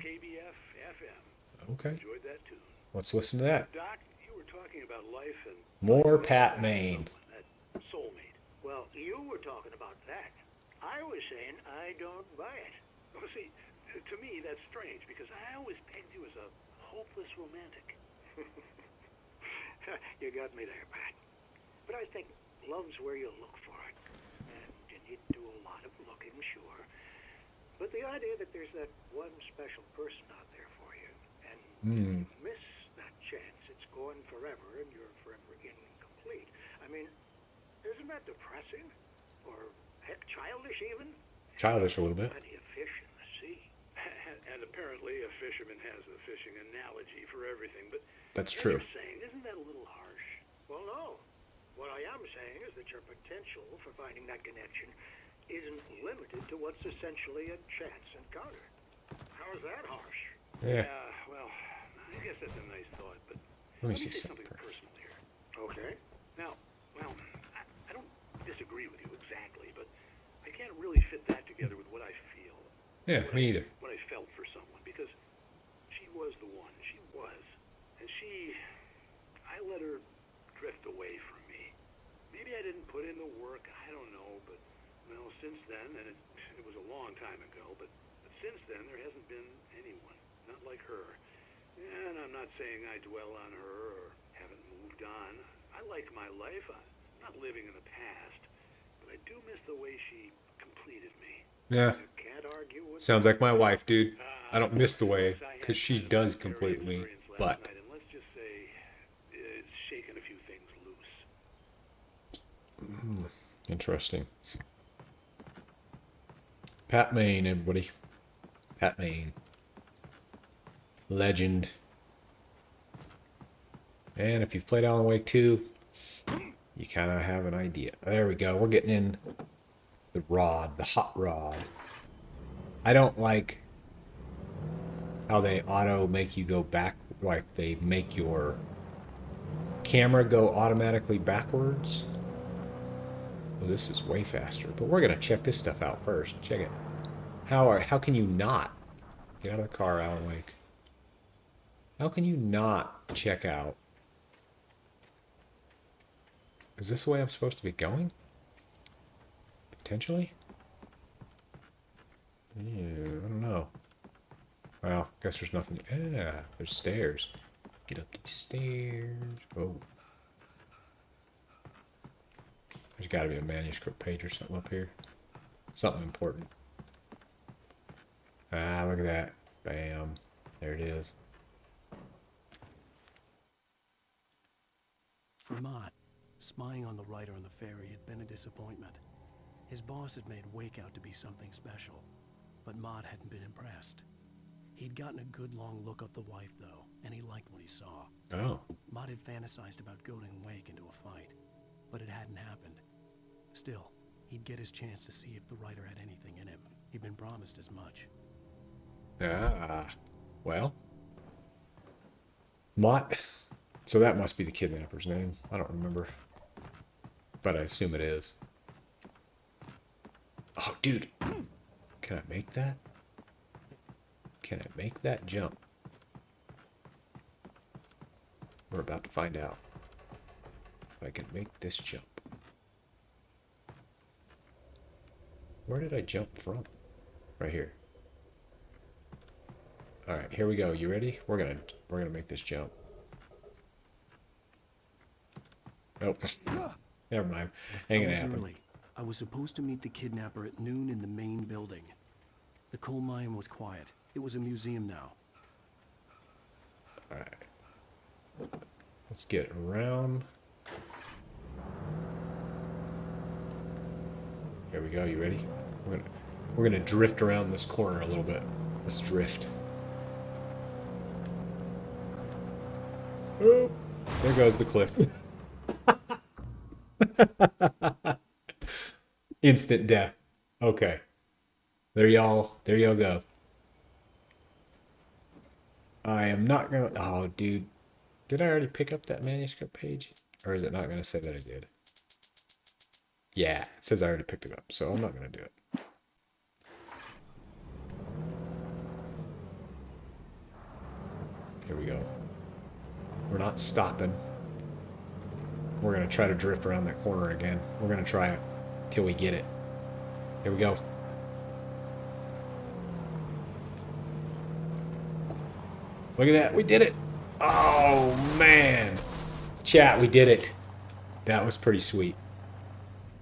Okay. Enjoyed that tune. Let's listen to that. Doc, you were talking about life and More Pat Maine. that soulmate. Well, you were talking about that. I was saying I don't buy it. Well, see, to me that's strange because I always pegged you as a hopeless romantic. You got me there, Pat. But I think love's where you look for it. And you need to do a lot of looking, sure. But the idea that there's that one special person out there for you, and you miss that chance, it's gone forever, and you're forever incomplete. I mean, isn't that depressing? Or heck, childish even? Childish a little bit. Plenty of fish in the sea. And apparently a fisherman has a fishing analogy for everything, but That's what true. you're saying, isn't that a little harsh? Well, no. What I am saying is that your potential for finding that connection isn't limited to what's essentially a chance encounter. How is that harsh? Yeah. Well, I guess that's a nice thought, but Let me say see something something. personal here. Okay. Now, well, I don't disagree with you exactly, but I can't really fit that together with what I feel. Yeah, me either. What I felt for someone, because she was the one. She was. And I let her drift away from me. Maybe I didn't put in the work, I don't know, but, well, since then, and it was a long time ago, but since then there hasn't been anyone, not like her. And I'm not saying I dwell on her or haven't moved on. I like my life. I'm not living in the past, but I do miss the way she completed me. Yeah. Can't argue with Sounds like my wife, dude. I don't miss the way, because she does complete me, but And let's just say it's shaken a few things loose. interesting. Pat Maine, everybody. Pat Maine. Legend. And if you've played Alan Wake 2, you kind of have an idea. There we go. We're getting in the rod, the hot rod. I don't like how they auto make you go back, like they make your camera go automatically backwards. Well, this is way faster, but we're gonna check this stuff out first. Check it. How can you not get out of the car, Alan Wake? How can you not check out? Is this the way I'm supposed to be going? Potentially? Yeah, I don't know. Well, guess there's nothing. Yeah, there's stairs. Get up these stairs. Oh. There's got to be a manuscript page or something up here. Something important. Ah, look at that. Bam. There it is. For Mott, spying on the writer on the ferry had been a disappointment. His boss had made Wake out to be something special, but Mott hadn't been impressed. He'd gotten a good long look at the wife, though, and he liked what he saw. Oh. Mott had fantasized about goading Wake into a fight, but it hadn't happened. Still, he'd get his chance to see if the writer had anything in him. He'd been promised as much. Ah. Well. Mott. So that must be the kidnapper's name. I don't remember. But I assume it is. Oh, dude. Can I make that? Can I make that jump? We're about to find out if I can make this jump. Where did I jump from? Right here. All right, here we go. You ready? We're gonna make this jump. Nope. Never mind. Ain't gonna happen. Early. I was supposed to meet the kidnapper at noon in the main building. The coal mine was quiet. It was a museum now. All right. Let's get around. Here we go. You ready? We're gonna drift around this corner a little bit. Let's drift. Oh, there goes the cliff. Instant death. Okay. There y'all go. I am not gonna. Oh, dude. Did I already pick up that manuscript page? Or is it not gonna say that I did? Yeah, it says I already picked it up, so I'm not gonna do it. Here we go. We're not stopping. We're gonna try to drift around that corner again. We're gonna try it till we get it. Here we go. Look at that, we did it. Oh man. Chat, we did it. That was pretty sweet.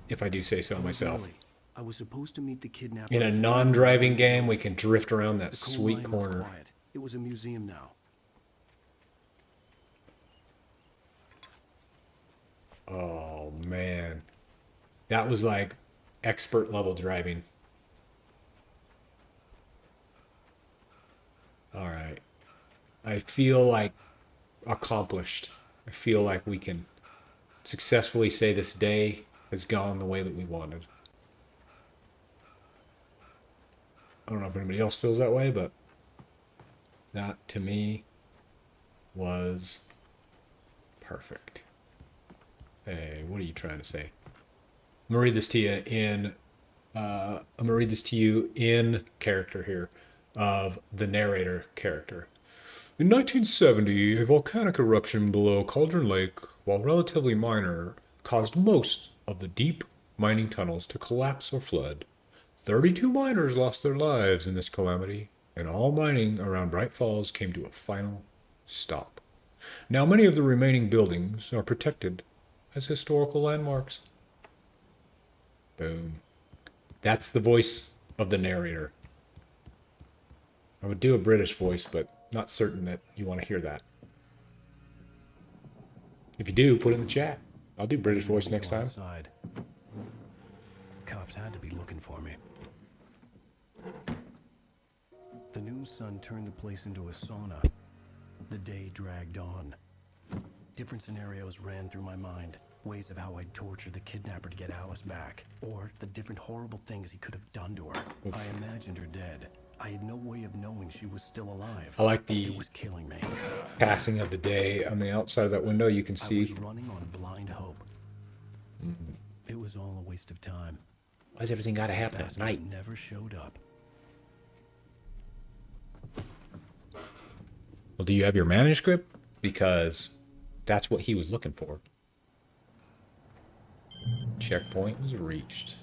If I do say so myself. I was supposed to meet the kidnapper. In a non-driving game, we can drift around that sweet corner. It was a museum now. Oh man. That was like expert level driving. All right. I feel like accomplished. I feel like we can successfully say this day has gone the way that we wanted. I don't know if anybody else feels that way, but that to me was perfect. Hey, what are you trying to say? I'm gonna read this to you in character here of the narrator character. In 1970, a volcanic eruption below Cauldron Lake, while relatively minor, caused most of the deep mining tunnels to collapse or flood. 32 miners lost their lives in this calamity, and all mining around Bright Falls came to a final stop. Now many of the remaining buildings are protected as historical landmarks. Boom. That's the voice of the narrator. I would do a British voice, but not certain that you want to hear that. If you do, put it in the chat. I'll do British voice next time. Outside. Cops had to be looking for me. The noon sun turned the place into a sauna. The day dragged on. Different scenarios ran through my mind. Ways of how I'd torture the kidnapper to get Alice back. Or the different horrible things he could have done to her. I imagined her dead. I had no way of knowing she was still alive. I like the It was killing me. passing of the day. On the outside of that window, you can I see. was running on blind hope. It was all a waste of time. Why's everything got to happen at night? Never showed up. Well, do you have your manuscript? Because that's what he was looking for. Checkpoint was reached.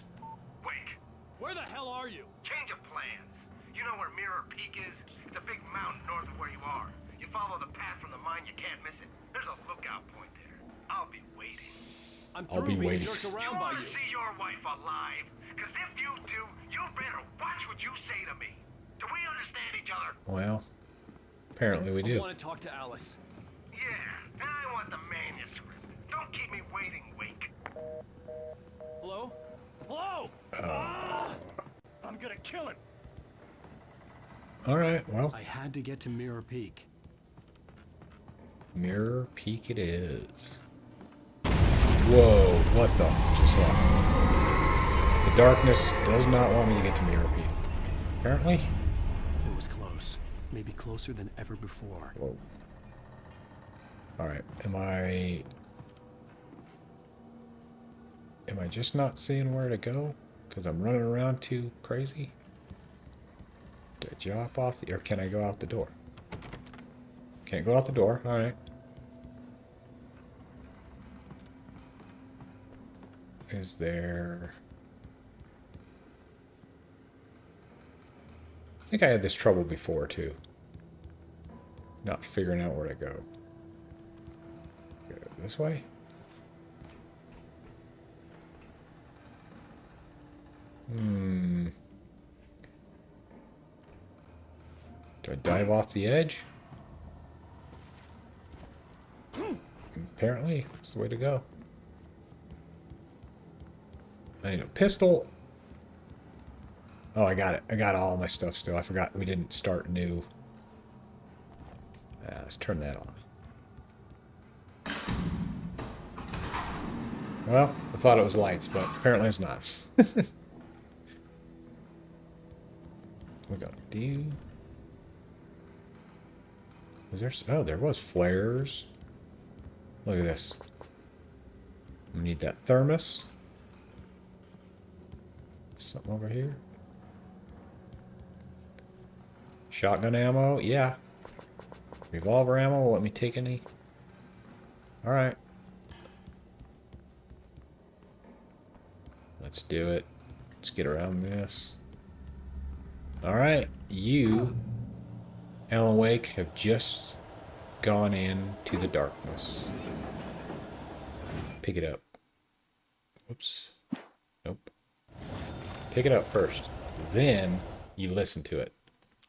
Wake! Where the hell are you? Change of plans. You know where Mirror Peak is? It's a big mountain north of where you are. You follow the path from the mine, you can't miss it. There's a lookout point there. I'll be waiting. I'll be waiting. You want to see your wife alive? Because if you do, you better watch what you say to me. Do we understand each other? Well, apparently we do. I want to talk to Alice. Yeah, and I want the manuscript. Don't keep me waiting, Wake. Hello? Hello? I'm gonna kill him. All right, well. I had to get to Mirror Peak. Mirror Peak it is. Whoa, what the just happened? The darkness does not want me to get to Mirror Peak. Apparently. It was close. Maybe closer than ever before. Whoa. Alright, am I just not seeing where to go? Because I'm running around too crazy? Do I drop off the... or can I go out the door? Can't go out the door, alright. Is there... I think I had this trouble before too. Not figuring out where to go. Go this way? Do I dive off the edge? Apparently, it's the way to go. I need a pistol. Oh, I got it. I got all my stuff still. I forgot we didn't start new. Let's turn that on. Well, I thought it was lights, but apparently it's not. We got do. Was there? Oh, there was flares. Look at this. We need that thermos. Something over here. Shotgun ammo, yeah. Revolver ammo, will let me take any. Alright. Let's do it. Let's get around this. Alright, you, Alan Wake, have just gone into the darkness. Pick it up. Whoops. Nope. Pick it up first. Then you listen to it.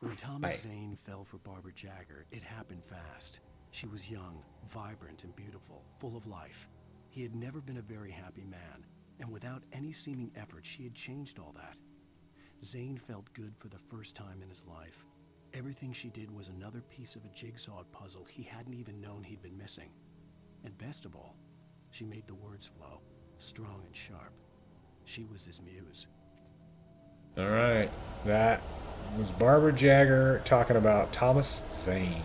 When Thomas Zane fell for Barbara Jagger, it happened fast. She was young, vibrant, and beautiful, full of life. He had never been a very happy man, and without any seeming effort, she had changed all that. Zane felt good for the first time in his life. Everything she did was another piece of a jigsaw puzzle he hadn't even known he'd been missing. And best of all, she made the words flow, strong and sharp. She was his muse. All right, that was Barbara Jagger talking about Thomas Zane.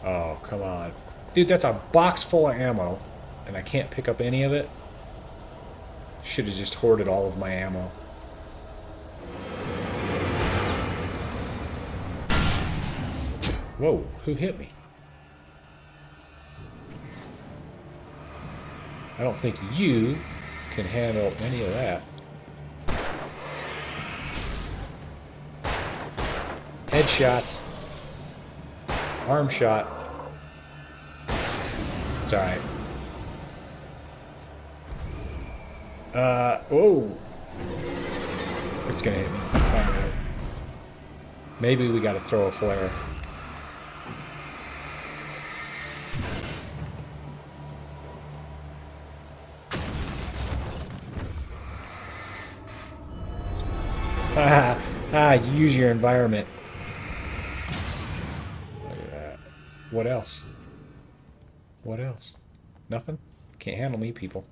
Oh, come on. Dude, that's a box full of ammo, and I can't pick up any of it. Should have just hoarded all of my ammo. Whoa, who hit me? I don't think you can handle any of that. Headshots. Arm shot. It's alright. Whoa. It's gonna hit me. Oh, maybe we gotta throw a flare. Ah, use your environment. Look at that. What else? What else? Nothing? Can't handle me, people.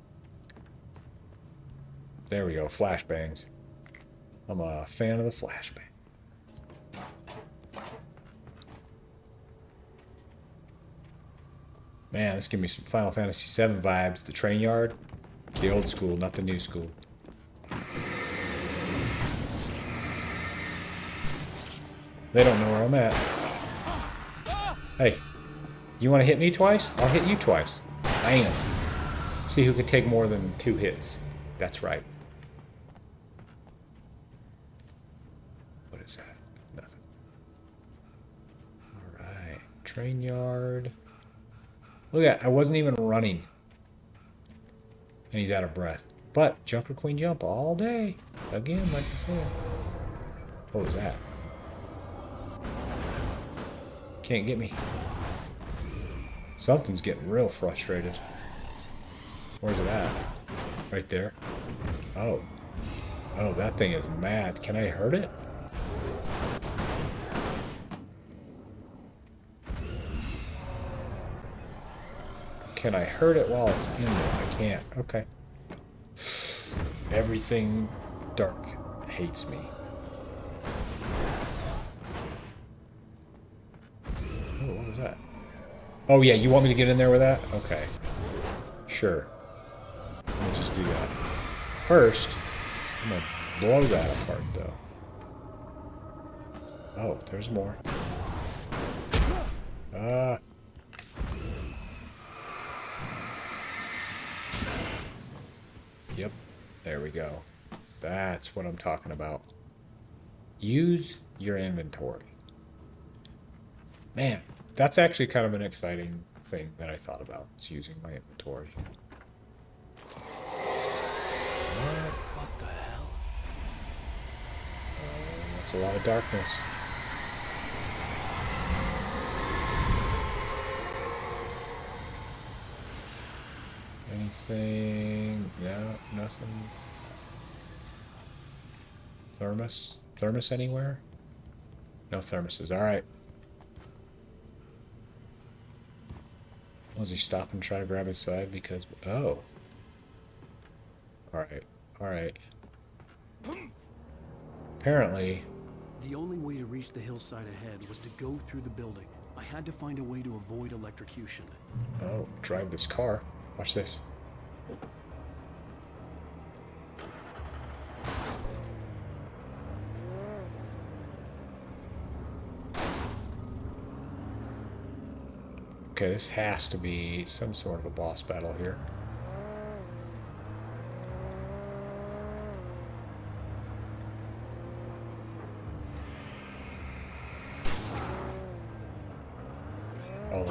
There we go. Flashbangs. I'm a fan of the flashbang. Man, this gives me some Final Fantasy VII vibes. The train yard. The old school, not the new school. They don't know where I'm at. Hey, you want to hit me twice? I'll hit you twice. Bam. See who can take more than 2 hits. That's right. What is that? Nothing. Alright. Train yard. Look at that. I wasn't even running. And he's out of breath. But Junker Queen jump all day. Again, like I said. What was that? Can't get me. Something's getting real frustrated. Where's it at? Right there. Oh. Oh, that thing is mad. Can I hurt it? Can I hurt it while it's in there? I can't. Okay. Everything dark hates me. Oh, what was that? Oh, yeah, you want me to get in there with that? Okay. Sure. Let's just do that. First, I'm going to blow that apart, though. Oh, there's more. Yep. There we go. That's what I'm talking about. Use your inventory. Man, that's actually kind of an exciting thing that I thought about. Is using my inventory. What the hell? That's a lot of darkness. Anything? No, nothing. Thermos? Thermos anywhere? No thermoses. Alright. Was he stop and try to grab his side? Because... Oh. Alright. Alright. Apparently... The only way to reach the hillside ahead was to go through the building. I had to find a way to avoid electrocution. Oh, drive this car. Watch this. Okay, this has to be some sort of a boss battle here. Oh.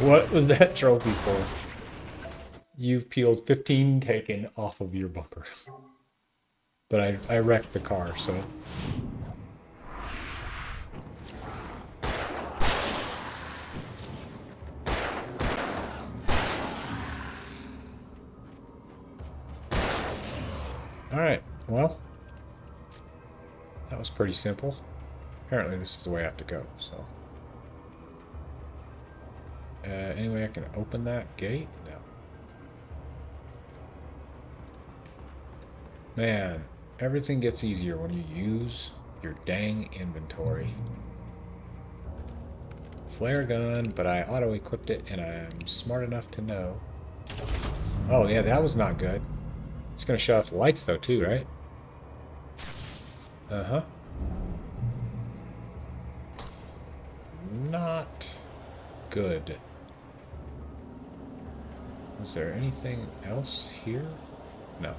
What was that trophy for? You've peeled 15 taken off of your bumper. But I wrecked the car, so... Alright, well... That was pretty simple. Apparently this is the way I have to go, so... any way I can open that gate? No. Man, everything gets easier when you use your dang inventory. Flare gun, but I auto-equipped it and I'm smart enough to know. Oh yeah, that was not good. It's gonna shut off the lights though too, right? Uh-huh. Not good. Is there anything else here? No.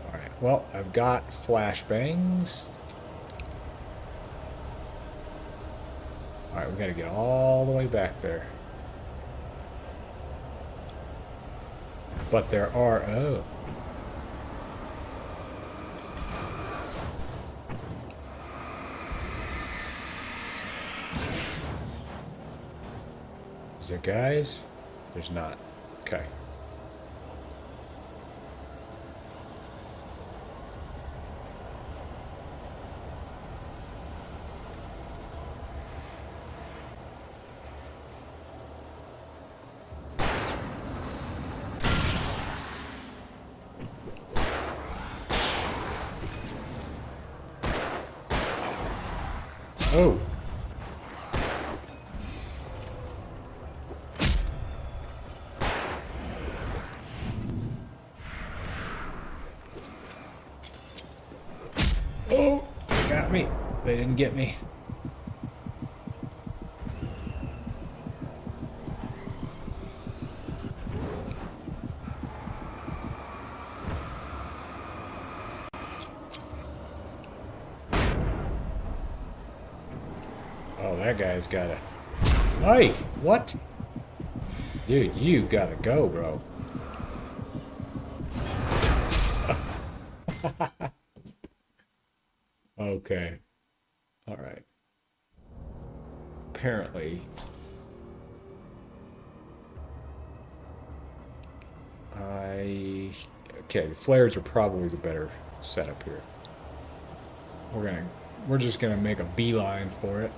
Alright, well, I've got flashbangs. Alright, we gotta get all the way back there. But there are... Oh. there guys? There's not. Okay. Oh. Oh, they got me. They didn't get me. Oh, that guy's got a... Hey, what? Dude, you gotta go, bro. Okay. Alright. Apparently... Okay, the flares are probably the better setup here. We're just gonna make a beeline for it.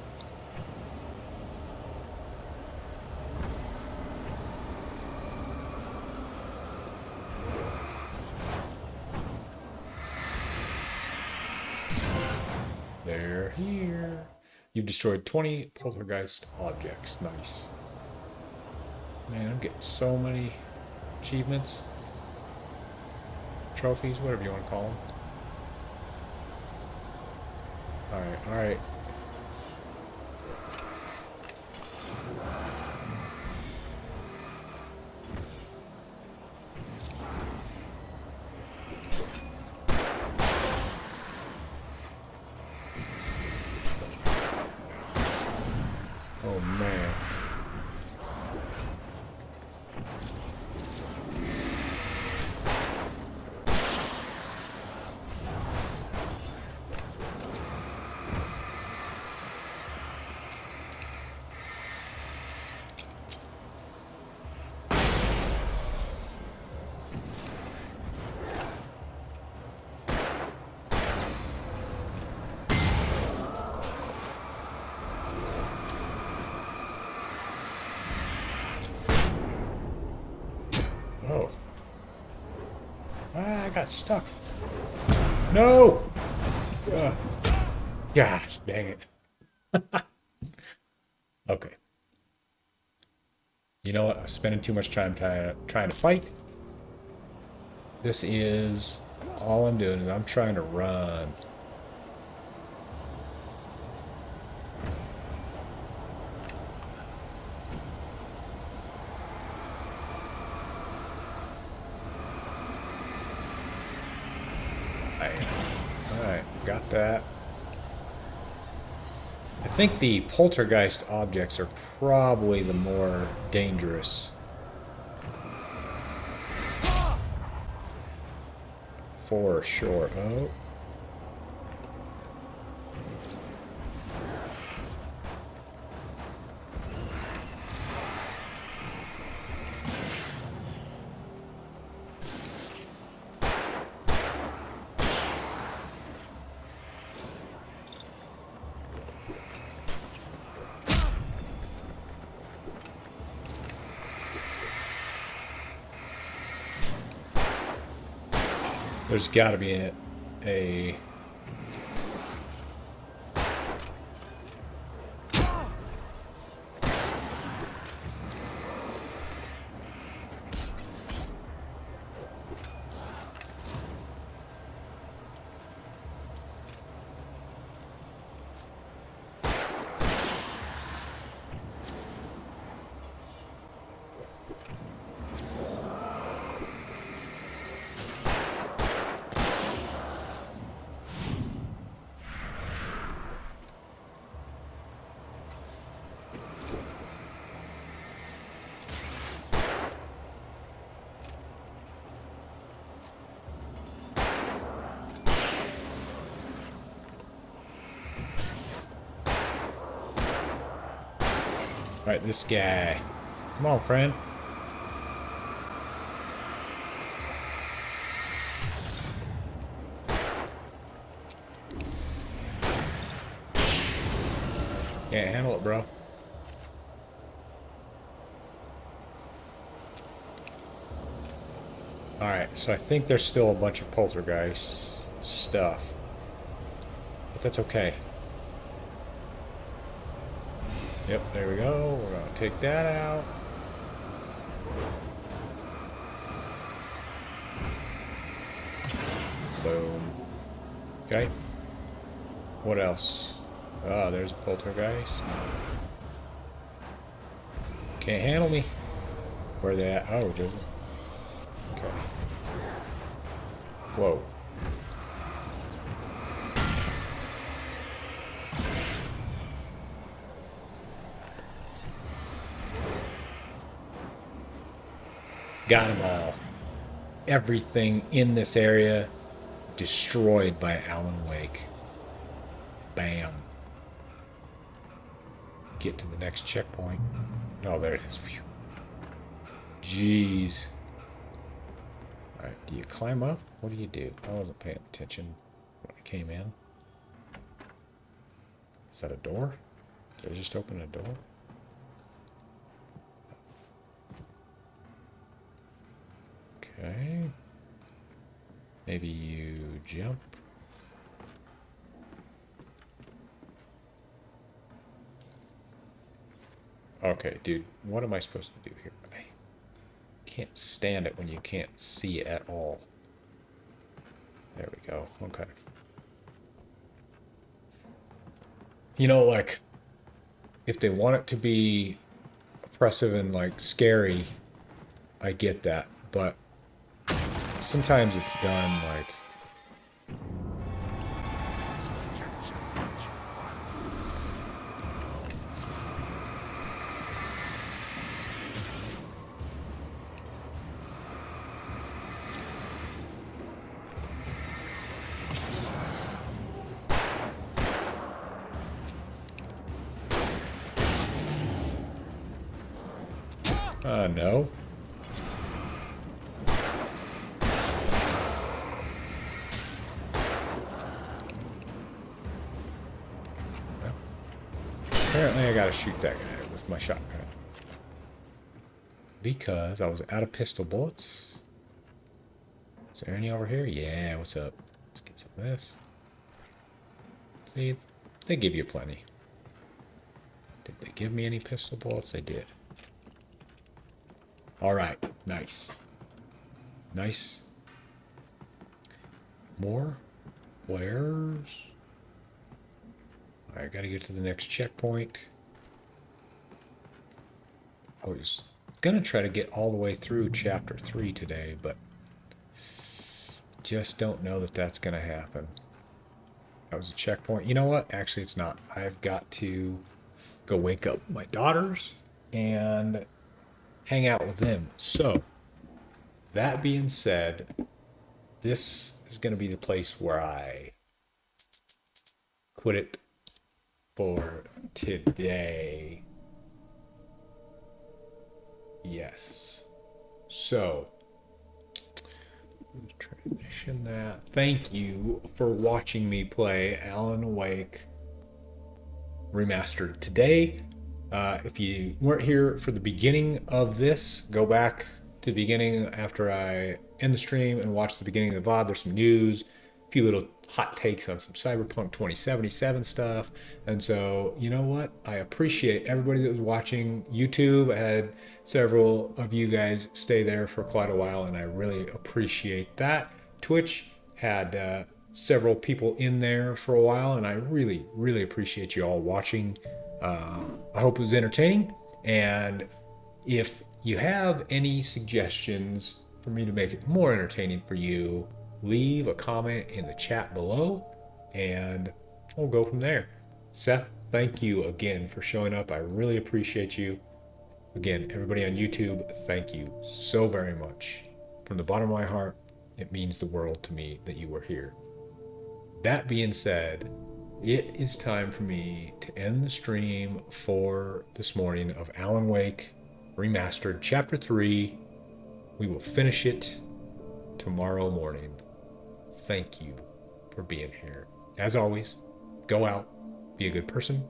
They're here. You've destroyed 20 poltergeist objects. Nice. Man, I'm getting so many achievements. Trophies, whatever you want to call them. Alright, alright. Oh man. Oh. Ah, I got stuck. No! Gosh, dang it. Okay. You know what? I'm spending too much time trying to fight. This is... All I'm doing is I'm trying to run. Alright, got that. I think the poltergeist objects are probably the more dangerous. For sure. Oh. There's got to be a... Right, this guy. Come on, friend. Can't handle it, bro. Alright, so I think there's still a bunch of poltergeist stuff. But that's okay. Yep, there we go. We're gonna take that out. Boom. Okay. What else? Ah, there's a poltergeist. Can't handle me. Where are they at? Oh, just... Okay. Whoa. Got them all. Everything in this area destroyed by Alan Wake. Bam. Get to the next checkpoint. Oh, there it is. Phew. Jeez. Alright, do you climb up? What do you do? I wasn't paying attention when I came in. Is that a door? Did I just open a door? Okay. Maybe you jump. Okay, dude, what am I supposed to do here? I can't stand it when you can't see at all. There we go. Okay. You know, like, if they want it to be oppressive and, like, scary, I get that. But sometimes it's done, like... no. Well, apparently I gotta shoot that guy with my shotgun. Because I was out of pistol bullets. Is there any over here? Yeah, what's up? Let's get some of this. See, they give you plenty. Did they give me any pistol bullets? They did. Alright, nice. Nice. More flares. Alright, gotta get to the next checkpoint. I was gonna try to get all the way through chapter 3 today, but just don't know that that's gonna happen. That was a checkpoint. You know what? Actually, it's not. I've got to go wake up my daughters and hang out with them. So, that being said, this is going to be the place where I quit it for today. Yes. So, transition that. Thank you for watching me play Alan Wake Remastered today. If you weren't here for the beginning of this, go back to the beginning after I end the stream and watch the beginning of the VOD. There's some news, a few little hot takes on some Cyberpunk 2077 stuff. And so, you know what? I appreciate everybody that was watching YouTube. I had several of you guys stay there for quite a while, and I really appreciate that. Twitch had several people in there for a while, and I really, really appreciate you all watching. I hope it was entertaining, and if you have any suggestions for me to make it more entertaining for you, leave a comment in the chat below, and we'll go from there. Seth, thank you again for showing up. I really appreciate you. Again, everybody on YouTube, thank you so very much. From the bottom of my heart, it means the world to me that you were here. That being said, it is time for me to end the stream for this morning of Alan Wake Remastered Chapter 3. We will finish it tomorrow morning. Thank you for being here. As always, go out, be a good person,